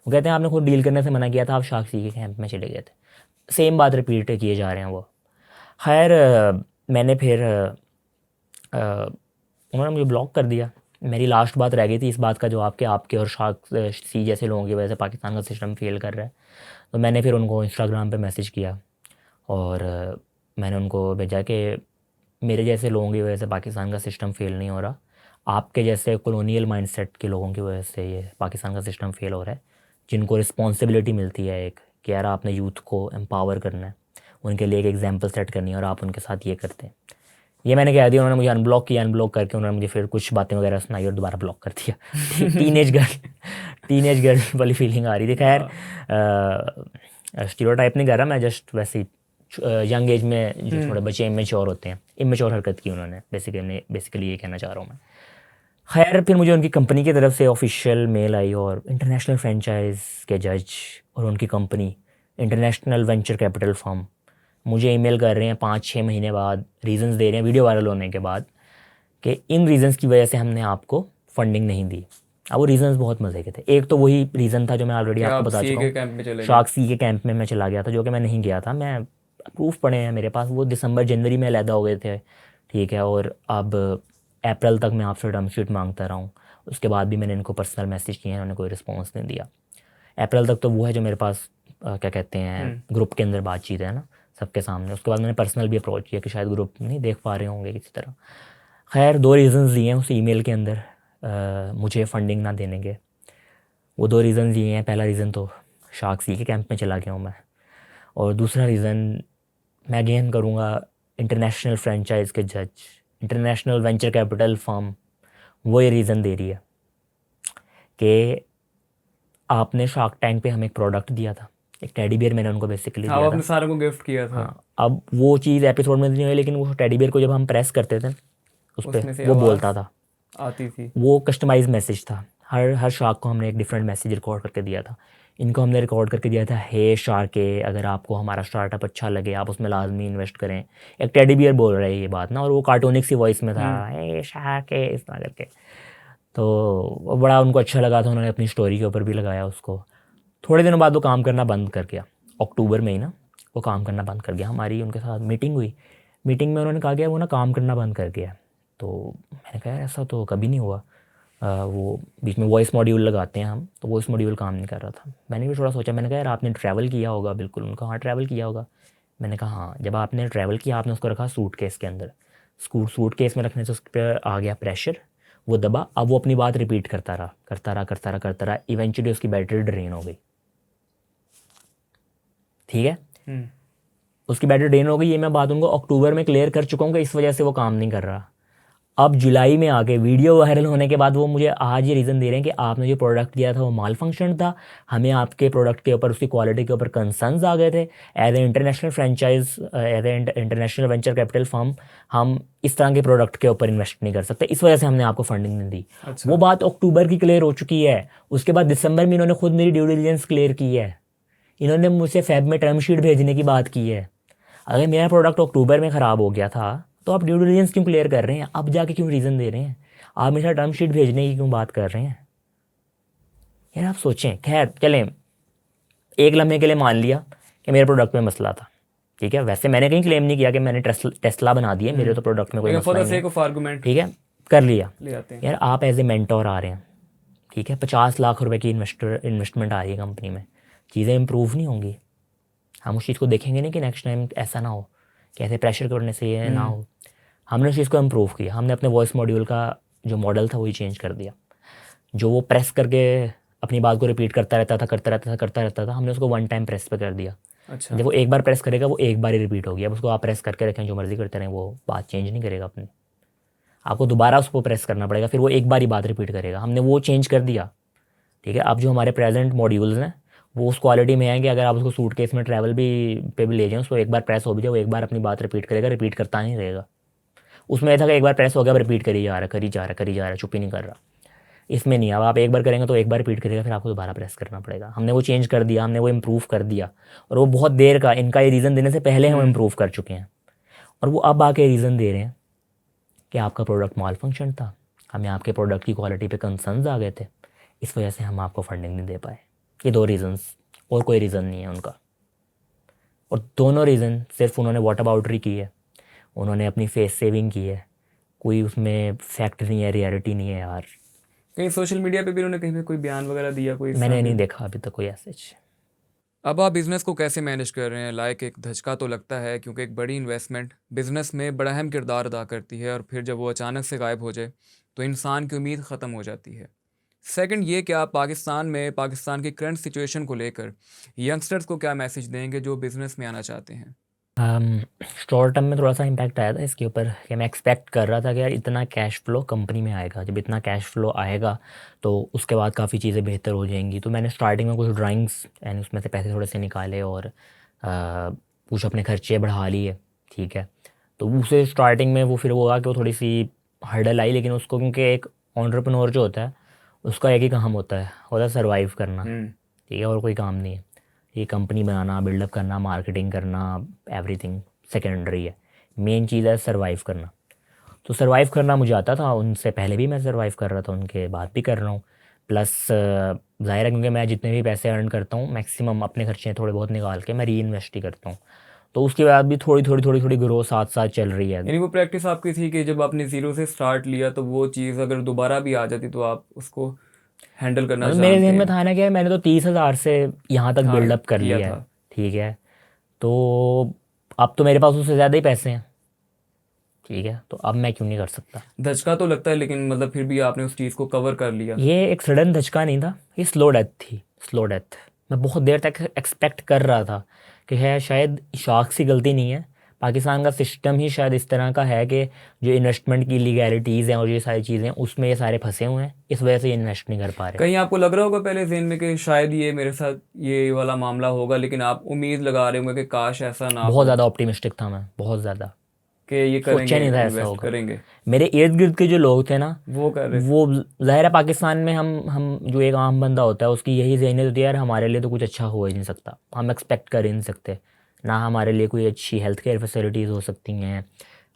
वो कहते हैं आपने खुद डील करने से मना किया था, आप शार्क सी के कैंप में चले गए थे। सेम बात रिपीट किए जा रहे हैं वो। खैर मैंने फिर उन्होंने मुझे ब्लॉक कर दिया। मेरी लास्ट बात रह गई थी इस बात का जवाब कि आपके और शार्क सी जैसे लोगों की वजह से पाकिस्तान का सिस्टम फेल कर रहा है। तो मैंने फिर उनको इंस्टाग्राम पे मैसेज किया, और मैंने उनको भेजा कि मेरे जैसे लोगों की वजह से पाकिस्तान का सिस्टम फेल नहीं हो रहा, आपके जैसे कॉलोनियल माइंडसेट के लोगों की वजह से ये पाकिस्तान का सिस्टम फेल हो रहा है, जिनको रिस्पॉन्सिबिलिटी मिलती है एक कि यार आपने यूथ को एम्पावर करना है, उनके लिए एक एग्जाम्पल सेट करनी है, और आप उनके साथ ये करते हैं। ये मैंने कह दिया, उन्होंने मुझे अनब्लॉक किया। अनब्लॉक करके उन्होंने मुझे फिर कुछ बातें वगैरह सुनाई और दोबारा ब्लॉक कर दिया। टीनेज गर्ल वाली फीलिंग आ रही थी। खैर स्टीरियोटाइप नहीं कर रहा मैं, जस्ट वैसे ही यंग एज में जो थोड़े बच्चे इमेच्योर होते हैं, इमेच्योर हरकत की उन्होंने, बेसिकली ये कहना चाह रहा हूँ मैं। खैर फिर मुझे उनकी कंपनी की तरफ से ऑफिशियल मेल आई, और इंटरनेशनल फ्रेंचाइज के जज और उनकी company international venture capital firm मुझे ईमेल कर रहे हैं 5-6 महीने बाद, रीजंस दे रहे हैं वीडियो वायरल होने के बाद, कि इन रीजंस की वजह से हमने आपको फंडिंग नहीं दी। अब वो रीजंस बहुत मज़े के थे। एक तो वही रीज़न था जो मैं ऑलरेडी क्या आपको आप बता सी चुका के हूँ, कैंप में चले गए? शार्क सी के कैंप में मैं चला गया था, जो कि मैं नहीं गया था। मैं प्रूफ पड़े हैं मेरे पास, वो दिसंबर जनवरी में अलहदा हो गए थे, ठीक है। और अब अप्रैल तक मैं आपसे टर्म शीट मांगता रहा हूँ, उसके बाद भी मैंने इनको पर्सनल मैसेज किए हैं, उन्होंने कोई रिस्पॉन्स नहीं दिया। अप्रैल तक तो वो है जो मेरे पास क्या कहते हैं ग्रुप के अंदर बातचीत है ना सबके सामने। उसके बाद मैंने पर्सनल भी अप्रोच किया कि शायद ग्रुप नहीं देख पा रहे होंगे किसी तरह। खैर 2 रीज़न्स दिए हैं उस ईमेल के अंदर मुझे फ़ंडिंग ना देने के। वो 2 रीज़न दिए हैं। पहला रीज़न तो शार्क सी के कैंप में चला गया हूँ मैं, और दूसरा रीज़न मैं अगेन करूँगा, इंटरनेशनल फ्रेंचाइज के जज, इंटरनेशनल वेंचर कैपिटल फर्म वो ये रीज़न दे रही है कि आपने शार्क टैंक पे हमें एक प्रोडक्ट दिया था, एक टेडी बियर मैंने उनको बेसिकली हाँ, दिया आपने था। सारों को गिफ्ट किया था। हाँ, अब वो चीज़ एपिसोड में नहीं हुई, लेकिन वो टेडी बियर को जब हम प्रेस करते थे उस पर उसमें से वो आवाज़ बोलता था। आती थी। वो कस्टमाइज मैसेज था। हर शार्क को हमने एक डिफरेंट मैसेज रिकॉर्ड करके दिया था। इनको हमने रिकॉर्ड करके दिया था, हे शार्क के, अगर आपको हमारा स्टार्टअप अच्छा लगे आप उसमें लाजमी इन्वेस्ट करें। एक टेडी बियर बोल रहा है ये बात ना, और वो कार्टूनिक सी वॉइस में था, हे शार्क के, इस तरह करके। तो वो बड़ा उनको अच्छा लगा था, उन्होंने अपनी स्टोरी के ऊपर भी लगाया उसको। थोड़े दिनों बाद वो काम करना बंद कर गया, अक्टूबर में ही ना वो काम करना बंद कर गया। हमारी उनके साथ मीटिंग हुई, मीटिंग में उन्होंने कहा कि वो ना काम करना बंद कर गया। तो मैंने कहा ऐसा तो कभी नहीं हुआ। वो बीच में वॉइस मॉड्यूल लगाते हैं हम, तो वॉइस मॉड्यूल काम नहीं कर रहा था। मैंने भी थोड़ा सोचा, मैंने कहा यार आपने ट्रैवल किया होगा। बिल्कुल, उनका हाँ ट्रैवल किया होगा। मैंने कहा हाँ, जब आपने ट्रैवल किया आपने उसको रखा सूट केस के अंदर, सूट केस में रखने से उस पर आ गया प्रेशर, वो दबा। अब वो अपनी बात रिपीट करता रहा करता रहा करता रहा करता रहा, इवेंचुअली उसकी बैटरी ड्रेन हो गई। ठीक है, उसकी बैटरी ड्रेन हो गई। ये मैं बात उनको अक्टूबर में क्लियर कर चुका हूँ कि इस वजह से वो काम नहीं कर रहा। अब जुलाई में आके वीडियो वायरल होने के बाद वो मुझे आज ये रीज़न दे रहे हैं कि आपने जो प्रोडक्ट दिया था वो माल फंक्शन था, हमें आपके प्रोडक्ट के ऊपर उसकी क्वालिटी के ऊपर कंसर्न्स आ गए थे। As a international franchise, as a international venture capital firm, हम इस तरह के प्रोडक्ट के ऊपर इन्वेस्ट नहीं कर सकते, इस वजह से हमने आपको फंडिंग नहीं दी। अच्छा। वो बात अक्टूबर की क्लियर हो चुकी है। उसके बाद दिसंबर में इन्होंने खुद मेरी ड्यू डिलिजेंस क्लियर की है। इन्होंने मुझसे फेब में टर्म शीट भेजने की बात की है। अगर मेरा प्रोडक्ट अक्टूबर में ख़राब हो गया था तो आप ड्यू डिलिजेंस क्यों क्लियर कर रहे हैं? अब जाके क्यों रीज़न दे रहे हैं? आप मेरे साथ टर्म शीट भेजने की क्यों बात कर रहे हैं? यार आप सोचें। खैर चलें, एक लम्हे के लिए मान लिया कि मेरे प्रोडक्ट में मसला था, ठीक है। वैसे मैंने कहीं क्लेम नहीं किया कि मैंने टेस्ला बना दिया, मेरे तो प्रोडक्ट में कोई लेकिन मसला फॉर द नहीं है, सेक ऑफ आर्गुमेंट ठीक है, कर लिया। ले आते हैं। यार आप एज ए मेंटोर आ रहे हैं, ठीक है, 50 लाख रुपए की इन्वेस्टमेंट आ रही है कंपनी में, चीज़ें इंप्रूव नहीं होंगी। हम उस चीज़ को देखेंगे नहीं कि नेक्स्ट टाइम ऐसा ना हो, कैसे प्रेशर करने से ये ना हो। हमने उस चीज़ को इम्प्रूव किया, हमने अपने वॉइस मॉड्यूल का जो मॉडल था वही चेंज कर दिया। जो वो प्रेस करके अपनी बात को रिपीट करता रहता था, हमने उसको वन टाइम प्रेस पे कर दिया। अच्छा। जब वो एक बार प्रेस करेगा वो एक बार ही रिपीट होगी। अब उसको आप प्रेस करके रखें, जो मर्जी करते रहें, वो बात चेंज नहीं करेगा अपनी। आपको दोबारा उसको प्रेस करना पड़ेगा, फिर वो एक बार ही बात रिपीट करेगा। हमने वो चेंज कर दिया, ठीक है। अब जो हमारे प्रेजेंट मॉड्यूल्स हैं वो उस क्वालिटी में है कि अगर आप उसको सूटकेस में ट्रैवल भी पे भी ले जाएं, उसको एक बार प्रेस हो भी जाए, वो एक बार अपनी बात रिपीट करेगा, रिपीट करता नहीं रहेगा। उसमें ऐसा कि एक बार प्रेस हो गया, रिपीट करी जा रहा है, चुप ही नहीं कर रहा। इसमें नहीं, अब आप एक बार करेंगे तो एक बार रिपीट करेगा, फिर आपको दोबारा प्रेस करना पड़ेगा। हमने वो चेंज कर दिया, हमने वो इम्प्रूव कर दिया, और वो बहुत देर का, इनका ये रीज़न देने से पहले हम इम्प्रूव कर चुके हैं। और वो अब आके रीज़न दे रहे हैं कि आपका प्रोडक्ट माल फंक्शन था, हमें आपके प्रोडक्ट की क्वालिटी पे कंसर्न्स आ गए थे, इस वजह से हम आपको फंडिंग नहीं दे पाए। ये 2 रीज़न्स, और कोई रीज़न नहीं है उनका। और दोनों रीज़न सिर्फ उन्होंने वॉट अबाउटरी की है, उन्होंने अपनी फेस सेविंग की है, कोई उसमें फैक्ट नहीं है, रियलिटी नहीं है यार। कहीं सोशल मीडिया पे भी उन्होंने कहीं पे कोई बयान वगैरह दिया कोई इस मैंने तरह नहीं के? देखा अभी तक कोई ऐसे। अब आप बिज़नेस को कैसे मैनेज कर रहे हैं? लाइक एक धचका तो लगता है क्योंकि एक बड़ी इन्वेस्टमेंट बिज़नेस में बड़ा अहम किरदार अदा करती है, और फिर जब वो अचानक से गायब हो जाए तो इंसान की उम्मीद ख़त्म हो जाती है। सेकंड ये कि आप पाकिस्तान में पाकिस्तान की करंट सिचुएशन को लेकर यंगस्टर्स को क्या मैसेज देंगे जो बिज़नेस में आना चाहते हैं? शॉर्ट टर्म में थोड़ा सा इम्पैक्ट आया था इसके ऊपर कि मैं एक्सपेक्ट कर रहा था कि यार इतना कैश फ्लो कंपनी में आएगा, जब इतना कैश फ्लो आएगा तो उसके बाद काफ़ी चीज़ें बेहतर हो जाएंगी। तो मैंने स्टार्टिंग में कुछ ड्राइंग्स यानी उसमें से पैसे थोड़े से निकाले और कुछ अपने खर्चे बढ़ा लिए, ठीक है। तो उसे स्टार्टिंग में वो फिर वो हुआ कि वो थोड़ी सी हर्डल आई, लेकिन उसको क्योंकि एक एंटरप्रेन्योर जो होता है उसका एक ही काम होता है सर्वाइव करना, ठीक है, और कोई काम नहीं है। ये कंपनी बनाना, बिल्डअप करना, मार्केटिंग करना, एवरीथिंग सेकेंडरी है, मेन चीज़ है सर्वाइव करना। तो सर्वाइव करना मुझे आता था, उनसे पहले भी मैं सर्वाइव कर रहा था, उनके बाद भी कर रहा हूँ। प्लस ज़ाहिर है क्योंकि मैं जितने भी पैसे अर्न करता हूँ मैक्सिमम अपने खर्चे थोड़े बहुत निकाल के मैं री इन्वेस्ट ही करता हूँ। तो उसके बाद भी थोड़ी ग्रोथ साथ साथ चल रही है। यानी वो प्रैक्टिस आपकी थी कि जब आपने ज़ीरो से स्टार्ट लिया तो वो चीज़ अगर दोबारा भी आ जाती तो आप उसको हैंडल करना मतलब मेरे जानते जहन में हैं। था ना कि मैंने तो 30,000 से यहाँ तक हाँ, बिल्डअप कर किया लिया है, था। ठीक है। तो अब तो मेरे पास उससे ज़्यादा ही पैसे हैं, ठीक है, तो अब मैं क्यों नहीं कर सकता। धचका तो लगता है, लेकिन मतलब फिर भी आपने उस चीज़ को कवर कर लिया। ये एक सडन धचका नहीं था, ये स्लो डेथ थी, स्लो डेथ। मैं बहुत देर तक एक्सपेक्ट कर रहा था कि है शायद शार्क्स की गलती नहीं है, पाकिस्तान का सिस्टम ही शायद इस तरह का है कि जो इन्वेस्टमेंट की लीगैलिटीज़ हैं और ये सारी चीज़ें उसमें ये सारे फंसे हुए हैं, इस वजह से ये इन्वेस्ट नहीं कर पा रहे। कहीं आपको लग रहा होगा पहले ज़हन में कि शायद ये मेरे साथ ये वाला मामला होगा, लेकिन आप उम्मीद लगा रहे होंगे कि काश ऐसा ना बहुत हो, ज़्यादा ऑप्टिमिस्टिक था मैं, बहुत ज़्यादा कि ये सोचा करेंगे, नहीं था ऐसा इन्वेस्ट होगा। करेंगे। मेरे इर्द गिर्द के जो लोग थे ना, वो कर रहे थे। वो ज़ाहिर है पाकिस्तान में हम जो एक आम बंदा होता है उसकी यही ज़हनियत होती है, यार हमारे लिए तो कुछ अच्छा हो ही नहीं सकता, हम एक्सपेक्ट कर ही नहीं सकते, ना हमारे लिए कोई अच्छी हेल्थ केयर फैसिलिटीज़ हो सकती हैं।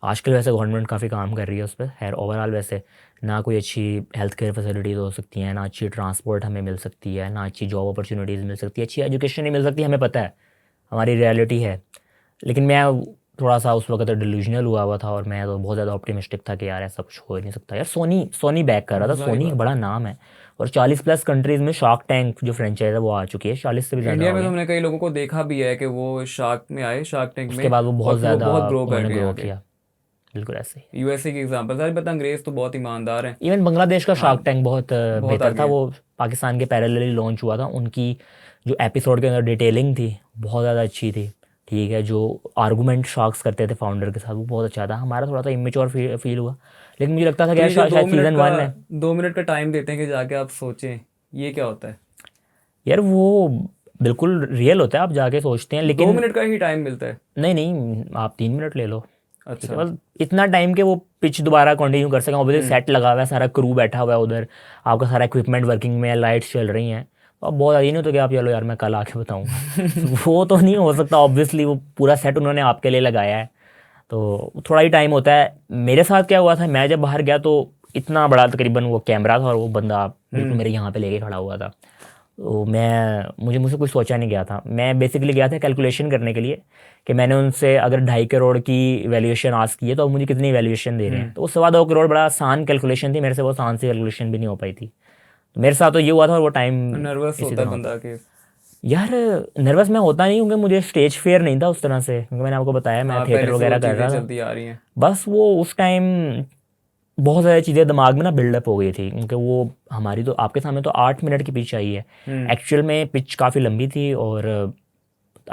आजकल वैसे गवर्नमेंट काफ़ी काम कर रही है उस पर, खैर ओवरऑल वैसे ना कोई अच्छी हेल्थ केयर फैसिलिटीज़ हो सकती हैं, ना अच्छी ट्रांसपोर्ट हमें मिल सकती है, ना अच्छी जॉब अपॉर्चुनिटीज़ मिल सकती है, अच्छी एजुकेशन नहीं मिल सकती, हमें पता है, हमारी रियलिटी है। लेकिन मैं थोड़ा सा उस वक्त डिल्यूजनल हुआ था और मैं तो बहुत ज़्यादा ऑप्टिमिस्टिक था कि यार ऐसा कुछ हो ही नहीं सकता। यार सोनी बैक कर रहा था, जाहिर सोनी एक बात बड़ा है। नाम है, और 40+ कंट्रीज़ में शार्क टैंक जो फ्रेंचाइज है वो आ चुकी है, 40 से भी ज़्यादा इंडिया हो में गए तो हैं। हमने कई लोगों को देखा भी है कि वो शार्क में आए, शार्क टैंक उसके में, बाद वो और बहुत फिर वो ज़्यादा बहुत ग्रो कर उन्होंने गए ग्रो आगे। किया, बिल्कुल ऐसे ही। यूएसए की एग्जांपल, सारे पता, अंग्रेज तो बहुत ईमानदार हैं। इवन बांग्लादेश का हाँ, शार्क टैंक बहुत बहुत बेहतर आगे था, हैं। वो पाकिस्तान के पैरेलली लॉन्च हुआ था, उनकी जो एपिसोड के अंदर डिटेलिंग थी बहुत ज़्यादा अच्छी थी, ठीक है। जो आर्गूमेंट शार्क्स करते थे फाउंडर के साथ वो बहुत अच्छा था। हमारा थोड़ा सा इमेच्योर फील हुआ, लेकिन मुझे लगता था कि तो यार ये जो शायद सीज़न 1 है। 2 मिनट का टाइम देते हैं कि जाके आप सोचें, ये क्या होता है? यार वो बिल्कुल रियल होता है, आप जाके सोचते हैं, दो लेकिन मिनट का ही टाइम मिलता है? नहीं नहीं, आप 3 मिनट ले लो, ठीक है, अच्छा। बस इतना टाइम के वो पिच दोबारा कंटिन्यू कर सकें। ऑब्वियसली हम्म। सेट लगा हुआ है, सारा क्रू बैठा हुआ है उधर, आपका सारा इक्विपमेंट वर्किंग में है, लाइट्स चल रही हैं, तो अब बहुत ये नहीं तो कि आप चलो यार मैं कल आके बताऊंगा वो तो नहीं हो सकता ऑब्वियसली, वो पूरा सेट उन्होंने आपके लिए लगाया है, तो थोड़ा ही टाइम होता है। मेरे साथ क्या हुआ था, मैं जब बाहर गया तो इतना बड़ा तकरीबन वो कैमरा था और वो बंदा बिल्कुल मेरे यहाँ पे लेके खड़ा हुआ था, तो मुझसे कुछ सोचा नहीं गया था। मैं बेसिकली गया था कैलकुलेशन करने के लिए कि मैंने उनसे अगर 2.5 करोड़ की वैल्यूएशन आस्क की है तो अब मुझे कितनी वैल्यूएशन दे रहे हैं, तो वो 2.25 करोड़ बड़ा आसान कैलकुलेशन थी, मेरे से वो आसान सी कैलकुलेशन भी नहीं हो पाई थी। तो मेरे साथ तो ये हुआ था और वो टाइम नर्वस इसी होता है तरह होता बंदा है। के। यार नर्वस मैं होता नहीं, क्योंकि मुझे स्टेज फेयर नहीं था उस तरह से, क्योंकि मैंने आपको बताया मैं हाँ, थिएटर पहले से वो वगैरह कर चीज़ें रहा था। चलती आ रही हैं। बस वो उस टाइम बहुत सारी चीज़ें दिमाग में ना बिल्डअप हो गई थी, क्योंकि वो हमारी तो आपके सामने तो 8 मिनट की पिच आई है। हम्म। एक्चुअल में पिच काफ़ी लंबी थी और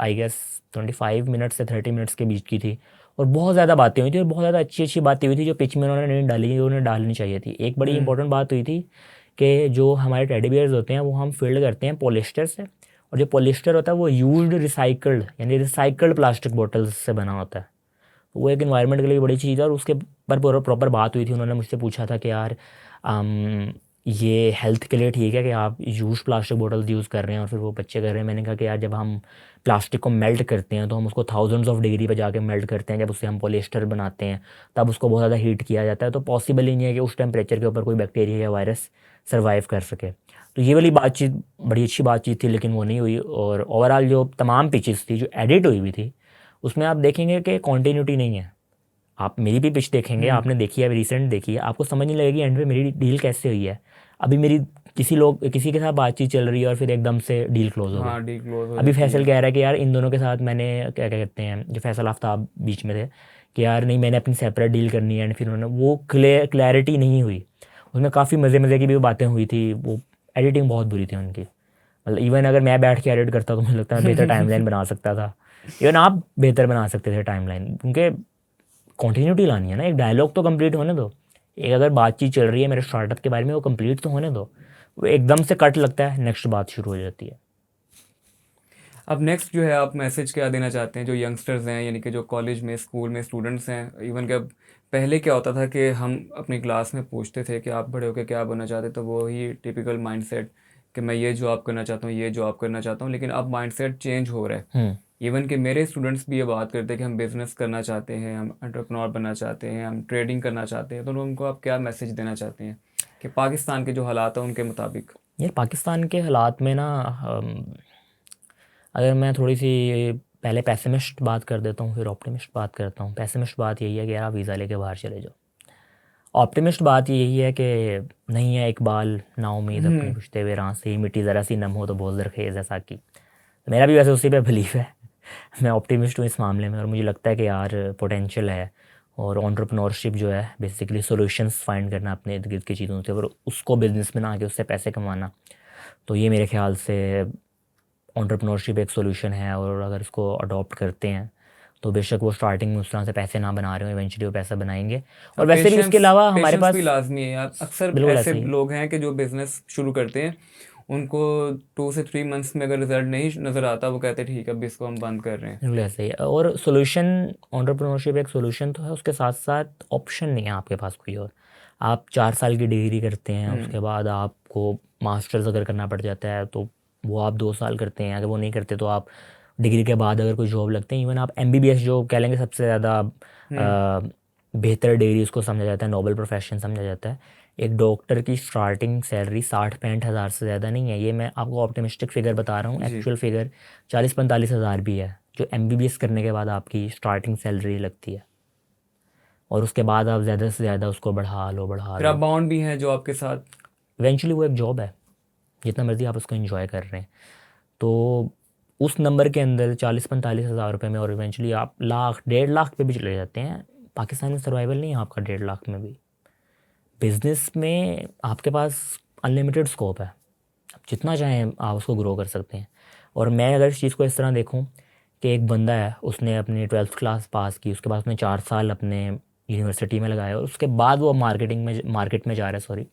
आई गेस 25 मिनट से 30 मिनट्स के बीच की थी, और बहुत ज़्यादा बातें हुई थी और बहुत ज़्यादा अच्छी अच्छी बातें हुई थी जो पिच में उन्होंने नहीं डाली, जो उन्हें डालनी चाहिए थी। एक बड़ी हम्म। इंपॉर्टेंट बात हुई थी कि जो हमारे टेडी बियर्स होते हैं वो हम फील्ड करते हैं पॉलिस्टर से, और जो पॉलिस्टर होता है वो यूज्ड रिसाइकल्ड यानी रिसाइकल्ड प्लास्टिक बॉटल्स से बना होता है। तो वो एक इन्वायरमेंट के लिए बड़ी चीज़ है, और उसके पर प्रॉपर बात हुई थी। उन्होंने मुझसे पूछा था कि यार ये हेल्थ के लिए ठीक है कि आप यूज प्लास्टिक बोतल्स यूज़ कर रहे हैं और फिर वो बच्चे कर रहे हैं। मैंने कहा कि यार जब हम प्लास्टिक को मेल्ट करते हैं तो हम उसको थाउजेंड्स ऑफ डिग्री पे जाके मेल्ट करते हैं, जब उससे हम पॉलिएस्टर बनाते हैं तब उसको बहुत ज़्यादा हीट किया जाता है, तो पॉसिबल ही नहीं है कि उस टेम्परेचर के ऊपर कोई बैक्टीरिया या वायरस सर्वाइव कर सके। तो ये वाली बातचीत बड़ी अच्छी बातचीत थी, लेकिन वो नहीं हुई। और ओवरऑल जो तमाम पिचेस थी जो एडिट हुई हुई थी उसमें आप देखेंगे कि कॉन्टीन्यूटी नहीं है। आप मेरी भी पिच देखेंगे, हम्म। आपने देखी है, रिसेंट देखी है, आपको समझ नहीं लगेगी एंड में मेरी डील कैसे हुई है। अभी मेरी किसी के साथ बातचीत चल रही है और फिर एकदम से डील क्लोज हो गई। हाँ, डी क्लोज हो अभी जाती फैसल है। कह रहा है कि यार इन दोनों के साथ मैंने क्या क्या कहते हैं, जो फैसल आफ्ताब बीच में थे, कि यार नहीं मैंने अपनी सेपरेट डील करनी है, एंड फिर उन्होंने वो क्लैरिटी नहीं हुई। उसमें काफ़ी मज़े मज़े की भी बातें हुई थी, वो एडिटिंग बहुत बुरी थी उनकी। मतलब इवन अगर मैं बैठ के एडिट करता तो मुझे लगता है मैं बेहतर टाइमलाइन बना सकता था। इवन आप बेहतर बना सकते थे टाइमलाइन, क्योंकि कॉन्टीन्यूटी लानी है ना, एक डायलॉग तो कंप्लीट होने दो। एक अगर बातचीत चल रही है मेरे स्टार्टअप के बारे में, वो कंप्लीट तो होने दो। वो एकदम से कट लगता है, नेक्स्ट बात शुरू हो जाती है। अब नेक्स्ट जो है, आप मैसेज क्या देना चाहते हैं जो यंगस्टर्स हैं, यानी कि जो कॉलेज में स्कूल में स्टूडेंट्स हैं? इवन कि अब पहले क्या होता था कि हम अपनी क्लास में पूछते थे कि आप बड़े होकर क्या बनना चाहते, तो वो ही टिपिकल माइंडसेट कि मैं ये जॉब करना चाहता हूँ, ये जॉब करना चाहता हूँ। लेकिन अब माइंडसेट चेंज हो रहा है। हम्म। इवन कि मेरे स्टूडेंट्स भी ये बात करते हैं कि हम बिज़नेस करना चाहते हैं, हम एंटरप्रेन्योर बनना चाहते हैं, हम ट्रेडिंग करना चाहते हैं। तो उनको आप क्या मैसेज देना चाहते हैं कि पाकिस्तान के जो हालात हैं उनके मुताबिक? यार पाकिस्तान के हालात में ना, अगर मैं थोड़ी सी पहले पैसिमिस्ट बात कर देता हूँ फिर ऑप्टिमिस्ट बात करता हूँ। पैसिमिस्ट बात यही है कि यार आप वीज़ा लेके बाहर चले जाओ। ऑप्टिमिस्ट बात यही है कि नहीं है इकबाल नाउमीद अपने हम्म। पुश्ते हुए राह से ही मिट्टी ज़रा सी नम हो तो बोल दरखेज़ ऐसा की। मेरा भी वैसे उसी पे बिलीफ है। मैं ऑप्टिमिस्ट हूँ इस मामले में, और मुझे लगता है कि यार पोटेंशियल है। और एंटरप्रेन्योरशिप जो है बेसिकली सॉल्यूशंस फाइंड करना अपने इर्द गिर्द की चीज़ों से, और उसको बिजनेस में ना आके उससे पैसे कमाना। तो ये मेरे ख्याल से एंटरप्रेन्योरशिप एक सॉल्यूशन है, और अगर इसको अडॉप्ट करते हैं तो बेशक वो स्टार्टिंग में उस तरह से पैसे ना बना रहे हो, इवेंचुअली वो पैसा बनाएंगे। और अब वैसे भी इसके अलावा हमारे पेशेंस भी पास लाजमी है यार। अक्सर बिल्कुल ऐसे ऐसा ही है। लोग हैं कि जो बिजनेस शुरू करते हैं, उनको 2 से 3 मंथ्स में अगर रिजल्ट नहीं नज़र आता, वो कहते हैं ठीक है अब इसको हम बंद कर रहे हैं। बिल्कुल ऐसा ही है। और सॉल्यूशन, एंटरप्रेन्योरशिप एक सॉल्यूशन तो है, उसके साथ साथ ऑप्शन नहीं है आपके पास कोई और। आप 4 साल की डिग्री करते हैं, हम्म। उसके बाद आपको मास्टर्स अगर करना पड़ जाता है तो वो आप 2 साल करते हैं। अगर वो नहीं करते तो आप डिग्री के बाद अगर कोई जॉब लगते हैं, इवन आप एमबीबीएस जो कह लेंगे सबसे ज़्यादा हम्म। बेहतर डिग्री उसको समझा जाता है, नोबल प्रोफेशन समझा जाता है। एक डॉक्टर की स्टार्टिंग सैलरी 60-65 हज़ार से ज़्यादा नहीं है। ये मैं आपको ऑप्टिमिस्टिक फिगर बता रहा हूँ, जी। एक्चुअल फिगर 40-45 हज़ार भी है जो एमबीबीएस करने के बाद आपकी स्टार्टिंग सैलरी लगती है। और उसके बाद आप ज़्यादा से ज़्यादा उसको बढ़ा लो बढ़ा फिर आप लो। बाउंड भी हैं जो आपके साथ। इवेंचुअली वो एक जॉब है, जितना मर्ज़ी आप उसको इन्जॉय कर रहे हैं। तो उस नंबर के अंदर 40-45 हज़ार रुपये में, और इवेंचुअली आप लाख 1.5 लाख पे भी चले जाते हैं। पाकिस्तान में सर्वाइवल नहीं है आपका 1.5 लाख में भी। बिज़नेस में आपके पास अनलिमिटेड स्कोप है, आप जितना चाहें आप उसको ग्रो कर सकते हैं। और मैं अगर इस चीज़ को इस तरह देखूं कि एक बंदा है, उसने अपनी 12th क्लास पास की, उसके बाद उसने 4 साल अपने यूनिवर्सिटी में लगाया, और उसके बाद वो मार्केट में जा रहा है, सॉरी,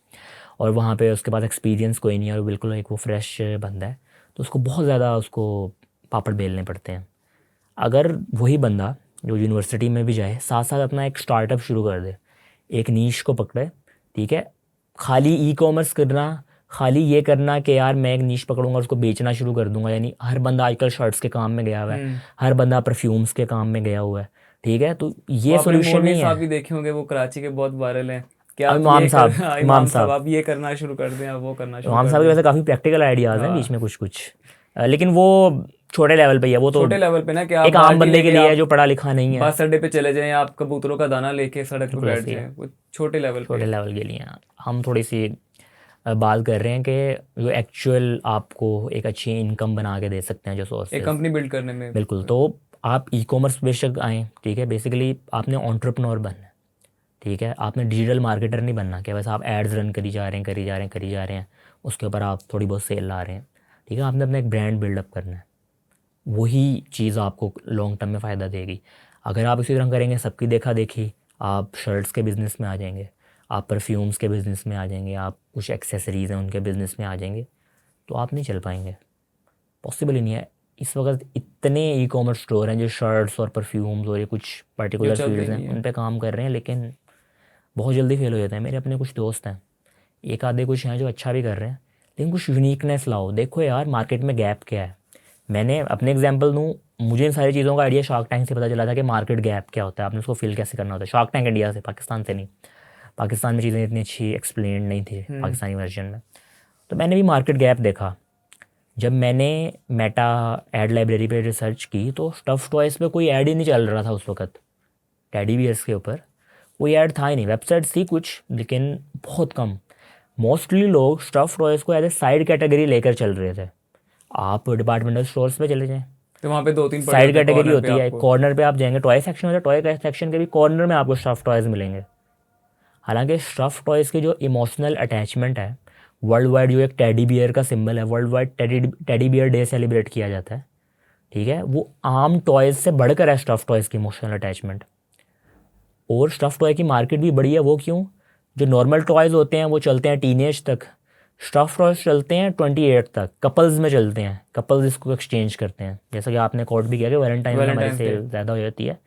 और वहाँ पे उसके पास एक्सपीरियंस कोई नहीं है, और बिल्कुल एक वो फ्रेश बंदा है, तो उसको बहुत ज़्यादा उसको पापड़ बेलने पड़ते हैं। अगर वही बंदा जो यूनिवर्सिटी में भी जाए, साथ साथ अपना एक स्टार्टअप शुरू कर दे, एक नीश को पकड़े, ठीक है, खाली ई कॉमर्स करना, खाली ये करना कि यार मैं एक नीश पकड़ूंगा और उसको बेचना शुरू कर दूंगा, यानी हर बंदा आजकल शर्ट्स के काम में गया हुआ है, हम्म। हर बंदा परफ्यूम्स के काम में गया हुआ है, ठीक है, तो वो ये आपने सोल्यूशन मौलवी नहीं साहब है। भी देखे होंगे, वो कराची के बहुत वायरल हैं कि अब आप इमाम ये कर साहब, इमाम इमाम साहब साहब आप ये करना शुरू कर दें, आप वो करना शुरू इमाम कर साहब के दें। वैसे काफ़ी प्रैक्टिकल आइडियाज़ हैं बीच हाँ, में कुछ कुछ, लेकिन वो छोटे लेवल पे ही है, वो तो छोटे लेवल पे ना कि आप एक आम बाल्टी बंदे के लेके लिए है आप जो पढ़ा लिखा नहीं है। बस अड्डे पे चले जाएं, आप कबूतरों का दाना लेके सड़क पे बिल्कुल बैठ ऐसे ही है, जाएं, वो छोटे लेवल पे छोटे है। लेवल के लिए हैं। हम थोड़ी सी बात कर रहे हैं कि जो एक्चुअल आपको एक अच्छी इनकम बना के दे सकते हैं जो एक सोर्सेज। कंपनी बिल्ड करने में। बिल्कुल, तो आप ई कॉमर्स बेशक आएँ, ठीक है, बेसिकली आपने एंटरप्रेन्योर बनना है, ठीक है, आपने डिजिटल मार्केटर नहीं बनना कि बस आप एड्स रन करी जा रहे हैं करी जा रहे हैं करी जा रहे हैं, उसके ऊपर आप थोड़ी बहुत सेल ला रहे हैं, ठीक है, आपने अपना एक ब्रांड बिल्डअप करना है, वही चीज़ आपको लॉन्ग टर्म में फ़ायदा देगी। अगर आप इसी तरह करेंगे सबकी देखा देखी, आप शर्ट्स के बिज़नेस में आ जाएंगे, आप परफ्यूम्स के बिज़नेस में आ जाएंगे, आप कुछ एक्सेसरीज़ हैं उनके बिज़नेस में आ जाएंगे, तो आप नहीं चल पाएंगे, पॉसिबल ही नहीं है। इस वक्त इतने ई कॉमर्स स्टोर हैं जो शर्ट्स और परफ्यूम्स और ये कुछ पर्टिकुलर चलते फील्ड्स नहीं हैं है। उन पे काम कर रहे हैं, लेकिन बहुत जल्दी फेल हो जाते हैं। मेरे अपने कुछ दोस्त हैं, एक आधे कुछ हैं जो अच्छा भी कर रहे हैं, लेकिन कुछ यूनिकनेस लाओ, देखो यार मार्केट में गैप क्या है। मैंने अपने एग्जांपल दूँ, मुझे इन सारी चीज़ों का आइडिया शार्क टैंक से पता चला था कि मार्केट गैप क्या होता है, आपने उसको फिल कैसे करना होता है। शार्क टैंक इंडिया से, पाकिस्तान से नहीं, पाकिस्तान में चीज़ें इतनी अच्छी एक्सप्लेन नहीं थी पाकिस्तानी वर्जन में। तो मैंने भी मार्केट गैप देखा। जब मैंने मेटा एड लाइब्रेरी पे रिसर्च की तो स्टफ़ टॉयज़ पे कोई ऐड ही नहीं चल रहा था उस वक्त, टेडी बियर्स के ऊपर कोई ऐड था ही नहीं। वेबसाइट्स थी कुछ लेकिन बहुत कम। मोस्टली लोग स्टफ़ टॉयज़ को एज ए साइड कैटेगरी लेकर चल रहे थे। आप डिपार्टमेंटल स्टोर्स पे चले जाएं, तो वहाँ पे 2-3 पड़े साइड होते हैं कैटेगरी कॉर्नर पे होती है, आपको। कॉर्नर पे आप जाएंगे, टॉय सेक्शन होता है, टॉय सेक्शन के भी कॉर्नर में आपको स्टफ़ टॉयज़ मिलेंगे। हालांकि स्टफ़ टॉयज़ की जो इमोशनल अटैचमेंट है, वर्ल्ड वाइड जो एक टेडी बियर का सिंबल है, world wide teddy bear day celebrate किया जाता है, ठीक है, वो आम टॉयज़ से बढ़कर है स्टफ़ टॉयज़ की इमोशनल अटैचमेंट। और स्टफ़ टॉय की मार्केट भी बड़ी है। वो क्यों? जो नॉर्मल टॉयज़ होते हैं वो चलते हैं टीनेज तक, स्टफ़ टॉयज़ चलते हैं 28 तक, कपल्स में चलते हैं, कपल्स इसको एक्सचेंज करते हैं। जैसा कि आपने कोट भी किया कि वैलेंटाइन में हमारी वैलेंटाइंस डे। सेल ज़्यादा हो जाती है।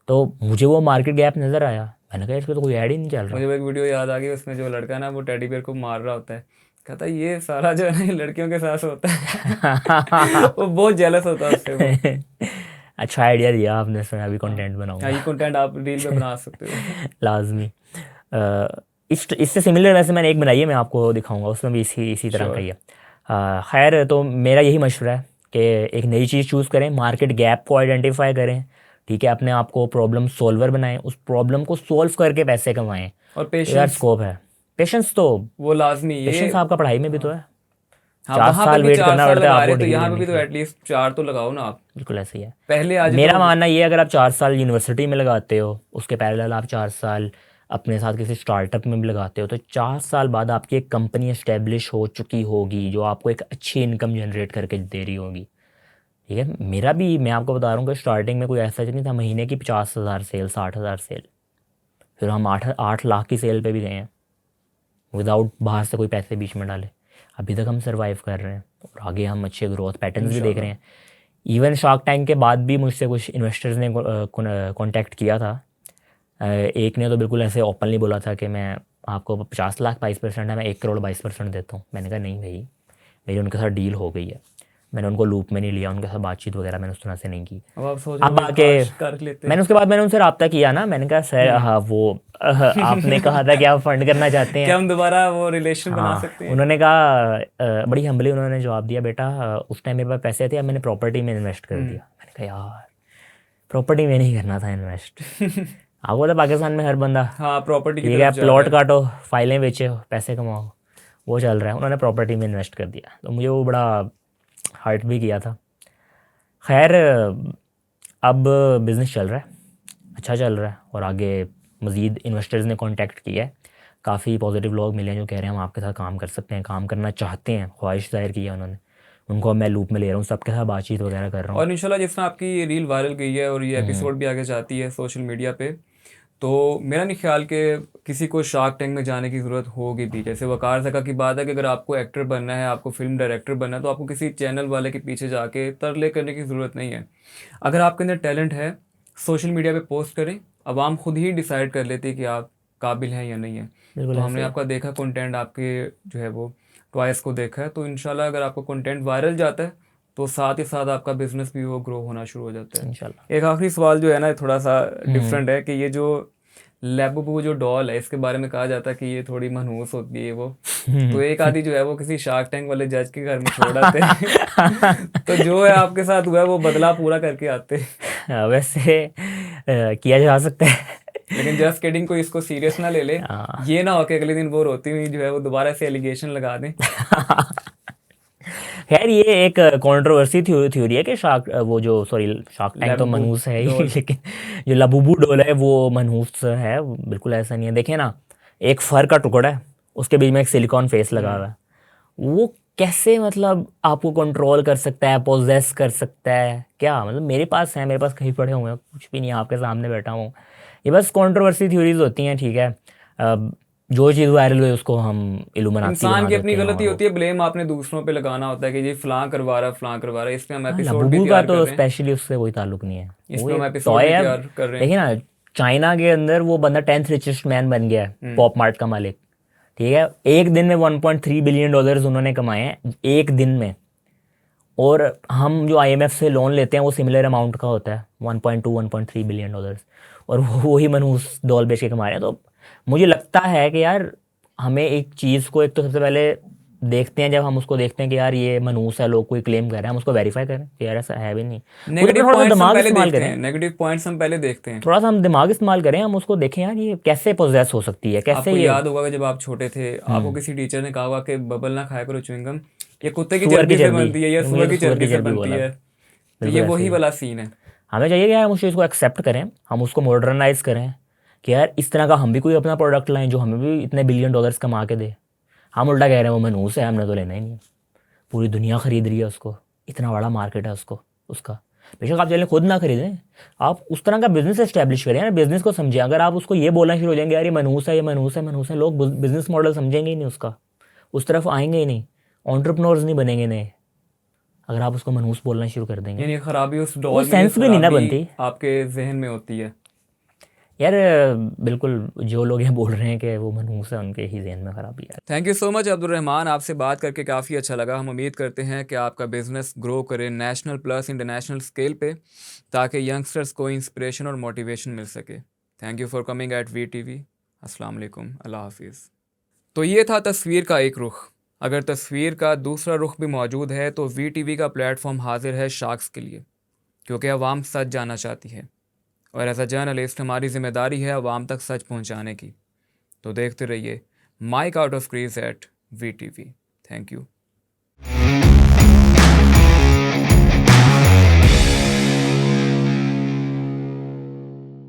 तो मुझे वो मार्केट गैप नज़र आया, मैंने कहा इस पर तो कोई ऐड ही नहीं चल रहा। मुझे वो एक वीडियो याद आ गई, उसमें जो लड़का ना वो टेडी बेयर को मार रहा होता है, कहता है ये सारा जो है ना ये लड़कियों के साथ होता है। वो बहुत जेलस होता है उससे वो। अच्छा आइडिया दिया आपने, इसमें अभी हाँ कंटेंट हाँ, बनाऊंगा। ये कंटेंट आप रील पे बना सकते हो। लाजमी। इससे सिमिलर वैसे मैंने एक बनाई है, मैं आपको दिखाऊंगा, उसमें भी इसी इसी तरह का श्योर। ही है। खैर, तो मेरा यही मशवरा है कि एक नई चीज़ चूज़ करें, मार्केट गैप को आइडेंटिफाई करें, ठीक है, अपने आप को प्रॉब्लम सॉल्वर बनाएं, उस प्रॉब्लम को सॉल्व करके पैसे कमाएं। और तो यार पेशेंस, स्कोप है। पेशेंस तो, वो लाजमी ये। पेशेंस आपका पढ़ाई में भी तो हाँ है। हाँ, 4 वहाँ पे साल भी वेट 4 करना साल पड़ता है लगा आपको रहे तो डिग्री यहाँ पे लेने भी के तो लिए। एटलीस्ट 4 तो लगाओ ना आप। बिल्कुल ऐसे ही है। पहले आज मेरा तो। मानना ये है, अगर आप 4 साल यूनिवर्सिटी में लगाते हो, उसके पैरेलल आप 4 साल अपने साथ किसी स्टार्टअप में भी लगाते हो, तो 4 साल बाद आपकी एक कंपनी एस्टेब्लिश हो चुकी होगी जो आपको एक अच्छी इनकम जनरेट करके दे रही होगी, ठीक है। मेरा भी, मैं आपको बता रहा हूँ कि स्टार्टिंग में कोई ऐसा नहीं था, महीने की 50,000 सेल, 60,000 सेल, फिर हम 8 लाख की सेल पे भी गए हैं विदाउट बाहर से कोई पैसे बीच में डाले। अभी तक हम सर्वाइव कर रहे हैं और आगे हम अच्छे ग्रोथ पैटर्न्स भी देख रहे इंशाल्लाह। हैं। इवन शार्क टैंक के बाद भी मुझसे कुछ इन्वेस्टर्स ने कांटेक्ट किया था। एक ने तो बिल्कुल ऐसे ओपनली बोला था कि मैं आपको 50 लाख 22% है, मैं 1 करोड़ 22% देता हूँ। मैंने कहा नहीं भाई, मेरी उनके साथ डील हो गई है, मैंने उनको लूप में नहीं लिया, उनके साथ बातचीत वगैरह मैंने उस तरह से नहीं की। अब आप सोच रहे अब हो आके काश कर लेते। मैंने उसके बाद मैंने उनसे रब्ता किया ना, मैंने कहा सर हाँ वो आपने कहा था कि आप फंड करना चाहते हैं। क्या हम दोबारा वो रिलेशन बना हाँ, सकते हैं? उन्होंने कहा बड़ी हम्बली उन्होंने जवाब दिया, बेटा उस टाइम मेरे पास पैसे थे, अब मैंने प्रॉपर्टी में इन्वेस्ट कर दिया। मैंने कहा यार प्रॉपर्टी में नहीं करना था इन्वेस्ट। आपको तो पाकिस्तान में हर बंदा, हाँ, प्रॉपर्टी की ठीक तरफ है, जा रहा प्लॉट है। काटो, फाइलें बेचो, पैसे कमाओ, वो चल रहा है। उन्होंने प्रॉपर्टी में इन्वेस्ट कर दिया, तो मुझे वो बड़ा हर्ट भी किया था। खैर, अब बिज़नेस चल रहा है, अच्छा चल रहा है, और आगे मज़ीद इन्वेस्टर्स ने कांटेक्ट किया है। काफ़ी पॉजिटिव लोग मिले हैं जो कह रहे हैं हम आपके साथ काम कर सकते हैं, काम करना चाहते हैं, ख्वाहिश ज़ाहिर की है उन्होंने। उनको अब मैं लूप में ले रहा हूँ, सबके साथ बातचीत वगैरह कर रहा हूँ। और इंशाल्लाह जिस तरह आपकी ये रील वायरल गई है और ये एपिसोड भी आगे जाती है सोशल मीडिया पे, तो मेरा नहीं ख्याल कि किसी को शार्क टैंक में जाने की ज़रूरत होगी भी। जैसे वकार ज़का की बात है कि अगर आपको एक्टर बनना है, आपको फिल्म डायरेक्टर बनना है, तो आपको किसी चैनल वाले के पीछे जाके तरले करने की ज़रूरत नहीं है। अगर आपके अंदर टैलेंट है, सोशल मीडिया पे पोस्ट करें, आवाम खुद ही डिसाइड कर लेती है कि आप काबिल हैं या नहीं है। बिल्कुल तो ऐसे हमने ही आपका देखा कंटेंट, आपके जो है वो ट्वाइस को देखा है, तो इंशाल्लाह अगर आपका कंटेंट वायरल जाता है तो साथ ही साथ आपका बिजनेस भी वो ग्रो होना शुरू हो जाता है। इंशाल्लाह। एक आखिरी सवाल जो है ना थोड़ा सा डिफरेंट है कि ये जो लैबुबू जो डॉल है, इसके बारे में कहा जाता है कि ये थोड़ी मनहूस होती है वो, तो एक आदि जो है वो किसी शार्क टैंक वाले जज के घर में छोड़ आते हैं। तो जो है आपके साथ हुआ है वो बदला पूरा करके आते हैं। वैसे किया जा सकता है। लेकिन जस्ट किडिंग, कोई इसको सीरियस ना ले ले, हाँ। ये ना हो कि अगले दिन वो रोती हुई जो है वो दोबारा से एलिगेशन लगा दें। खैर ये एक कंट्रोवर्सी थ्योरी है कि शार्क वो जो सॉरी शार्क टैंक तो लबू मनहूस है ही डोल। लेकिन जो लबूबू डोल है वो मनहूस है, बिल्कुल ऐसा नहीं है। देखिए ना, एक फर का टुकड़ा है, उसके बीच में एक सिलिकॉन फेस लगा हुआ है, वो कैसे मतलब आपको कंट्रोल कर सकता है, पोजेस कर सकता है क्या? मतलब मेरे पास है, मेरे पास कहीं पड़े हुए हैं, कुछ भी नहीं है, आपके सामने बैठा हूँ। ये बस कंट्रोवर्सी थ्योरीज होती हैं, ठीक है। जो चीज़ वायरल हुई उसको हम इल्यूमिनाती इंसान बना की अपनी देते हैं गलती और वो होती है, ब्लेम आपने दूसरों पे लगाना होता है कि ये फलां करवा रहा है, फलां करवा रहा है। इस पे हम हाँ, एपिसोड भी लबूबू का तैयार कर तो रहे हैं। स्पेशली उससे कोई ताल्लुक नहीं है, इस वो पे हम एक एपिसोड टॉय भी है। तैयार कर रहे हैं। देखिए ना, चाइना के अंदर वो बंदा 10th रिचेस्ट मैन बन गया है, पॉप मार्ट का मालिक, ठीक है। एक दिन में 1.3 बिलियन डॉलर्स उन्होंने कमाए हैं एक दिन में। और हम जो आईएमएफ से लोन लेते हैं वो सिमिलर अमाउंट का होता है, 1.2 1.3 बिलियन डॉलर्स, और वो ही मनहूस डॉल बेच के कमा रहे हैं। तो मुझे लगता है कि यार हमें एक चीज़ को, एक तो सबसे पहले देखते हैं, जब हम उसको देखते हैं कि यार ये मनहूस है, लोग कोई क्लेम कर रहे हैं, हम उसको वेरीफाई करें कि यार ऐसा है भी नहीं। कुछ अपना नेगेटिव थोड़ा सा पॉइंट्स हम दिमाग पहले इस्तेमाल देखते करें, हैं, नेगेटिव पॉइंट्स हम पहले देखते हैं। थोड़ा सा हम दिमाग इस्तेमाल करें, हम उसको देखें यार ये कैसे पोजेस हो सकती है, कैसे आपको ये याद होगा कि जब आप छोटे थे, आपको किसी टीचर ने कहा होगा कि बबल ना खाया करो च्युइंगम, ये कुत्ते की सुअर की चर्बी से चर्बी, बनती है या ये मुझे सुअर तो की सुअर चर्बी की से चर्बी बनती बोला है। था, तो ये बिल्कुल ऐसे वही ही। वाला सीन है। हमें चाहिए कि यार हम उस चीज़ को एक्सेप्ट करें, हम उसको मॉडर्नाइज करें, कि यार इस तरह का हम भी कोई अपना प्रोडक्ट लाएं जो हमें भी इतने बिलियन डॉलर्स कमा के दे। हम उल्टा कह रहे हैं वो मनहूस है, हमने तो लेना ही नहीं है, पूरी दुनिया खरीद रही है उसको, इतना बड़ा मार्केट है उसको उसका। बेशक आप चलें खुद ना खरीदें, आप उस तरह का बिजनेस एस्टेब्लिश करें, यार बिजनेस को समझें। अगर आप उसको ये बोलना शुरू हो जाएंगे यार ये मनहूस है, ये मनहूस है, मनहूस है, लोग बिजनेस मॉडल समझेंगे ही नहीं उसका, उस तरफ आएंगे ही नहीं, एंटरप्रेन्योर्स नहीं बनेंगे नए, अगर आप उसको मनहूस बोलना शुरू कर देंगे। यानी खराबी उस वो डॉल में, ये सेंस भी नहीं ना खराबी बनती आपके जहन में होती है। यार। बिल्कुल, जो लोग ये बोल रहे हैं कि वो मनहूस है उनके ही जहन में खराबी है। Thank you so much Abdul Rahman, आपसे बात करके काफ़ी अच्छा लगा। हम उम्मीद करते हैं कि आपका बिजनेस ग्रो करे नेशनल प्लस इंटरनेशनल स्केल पे, ताकि यंगस्टर्स को इंस्पिरेशन और मोटिवेशन मिल सके। Thank you for coming at VTV। अस्सलाम वालेकुम, अल्लाह हाफिज़। तो ये था तस्वीर का एक रुख। अगर तस्वीर का दूसरा रुख भी मौजूद है तो VTV का प्लेटफॉर्म हाजिर है शार्क्स के लिए, क्योंकि अवाम सच जानना चाहती है और एज अ जर्नलिस्ट हमारी जिम्मेदारी है अवाम तक सच पहुंचाने की। तो देखते रहिए mic out of crease at VTV। Thank you.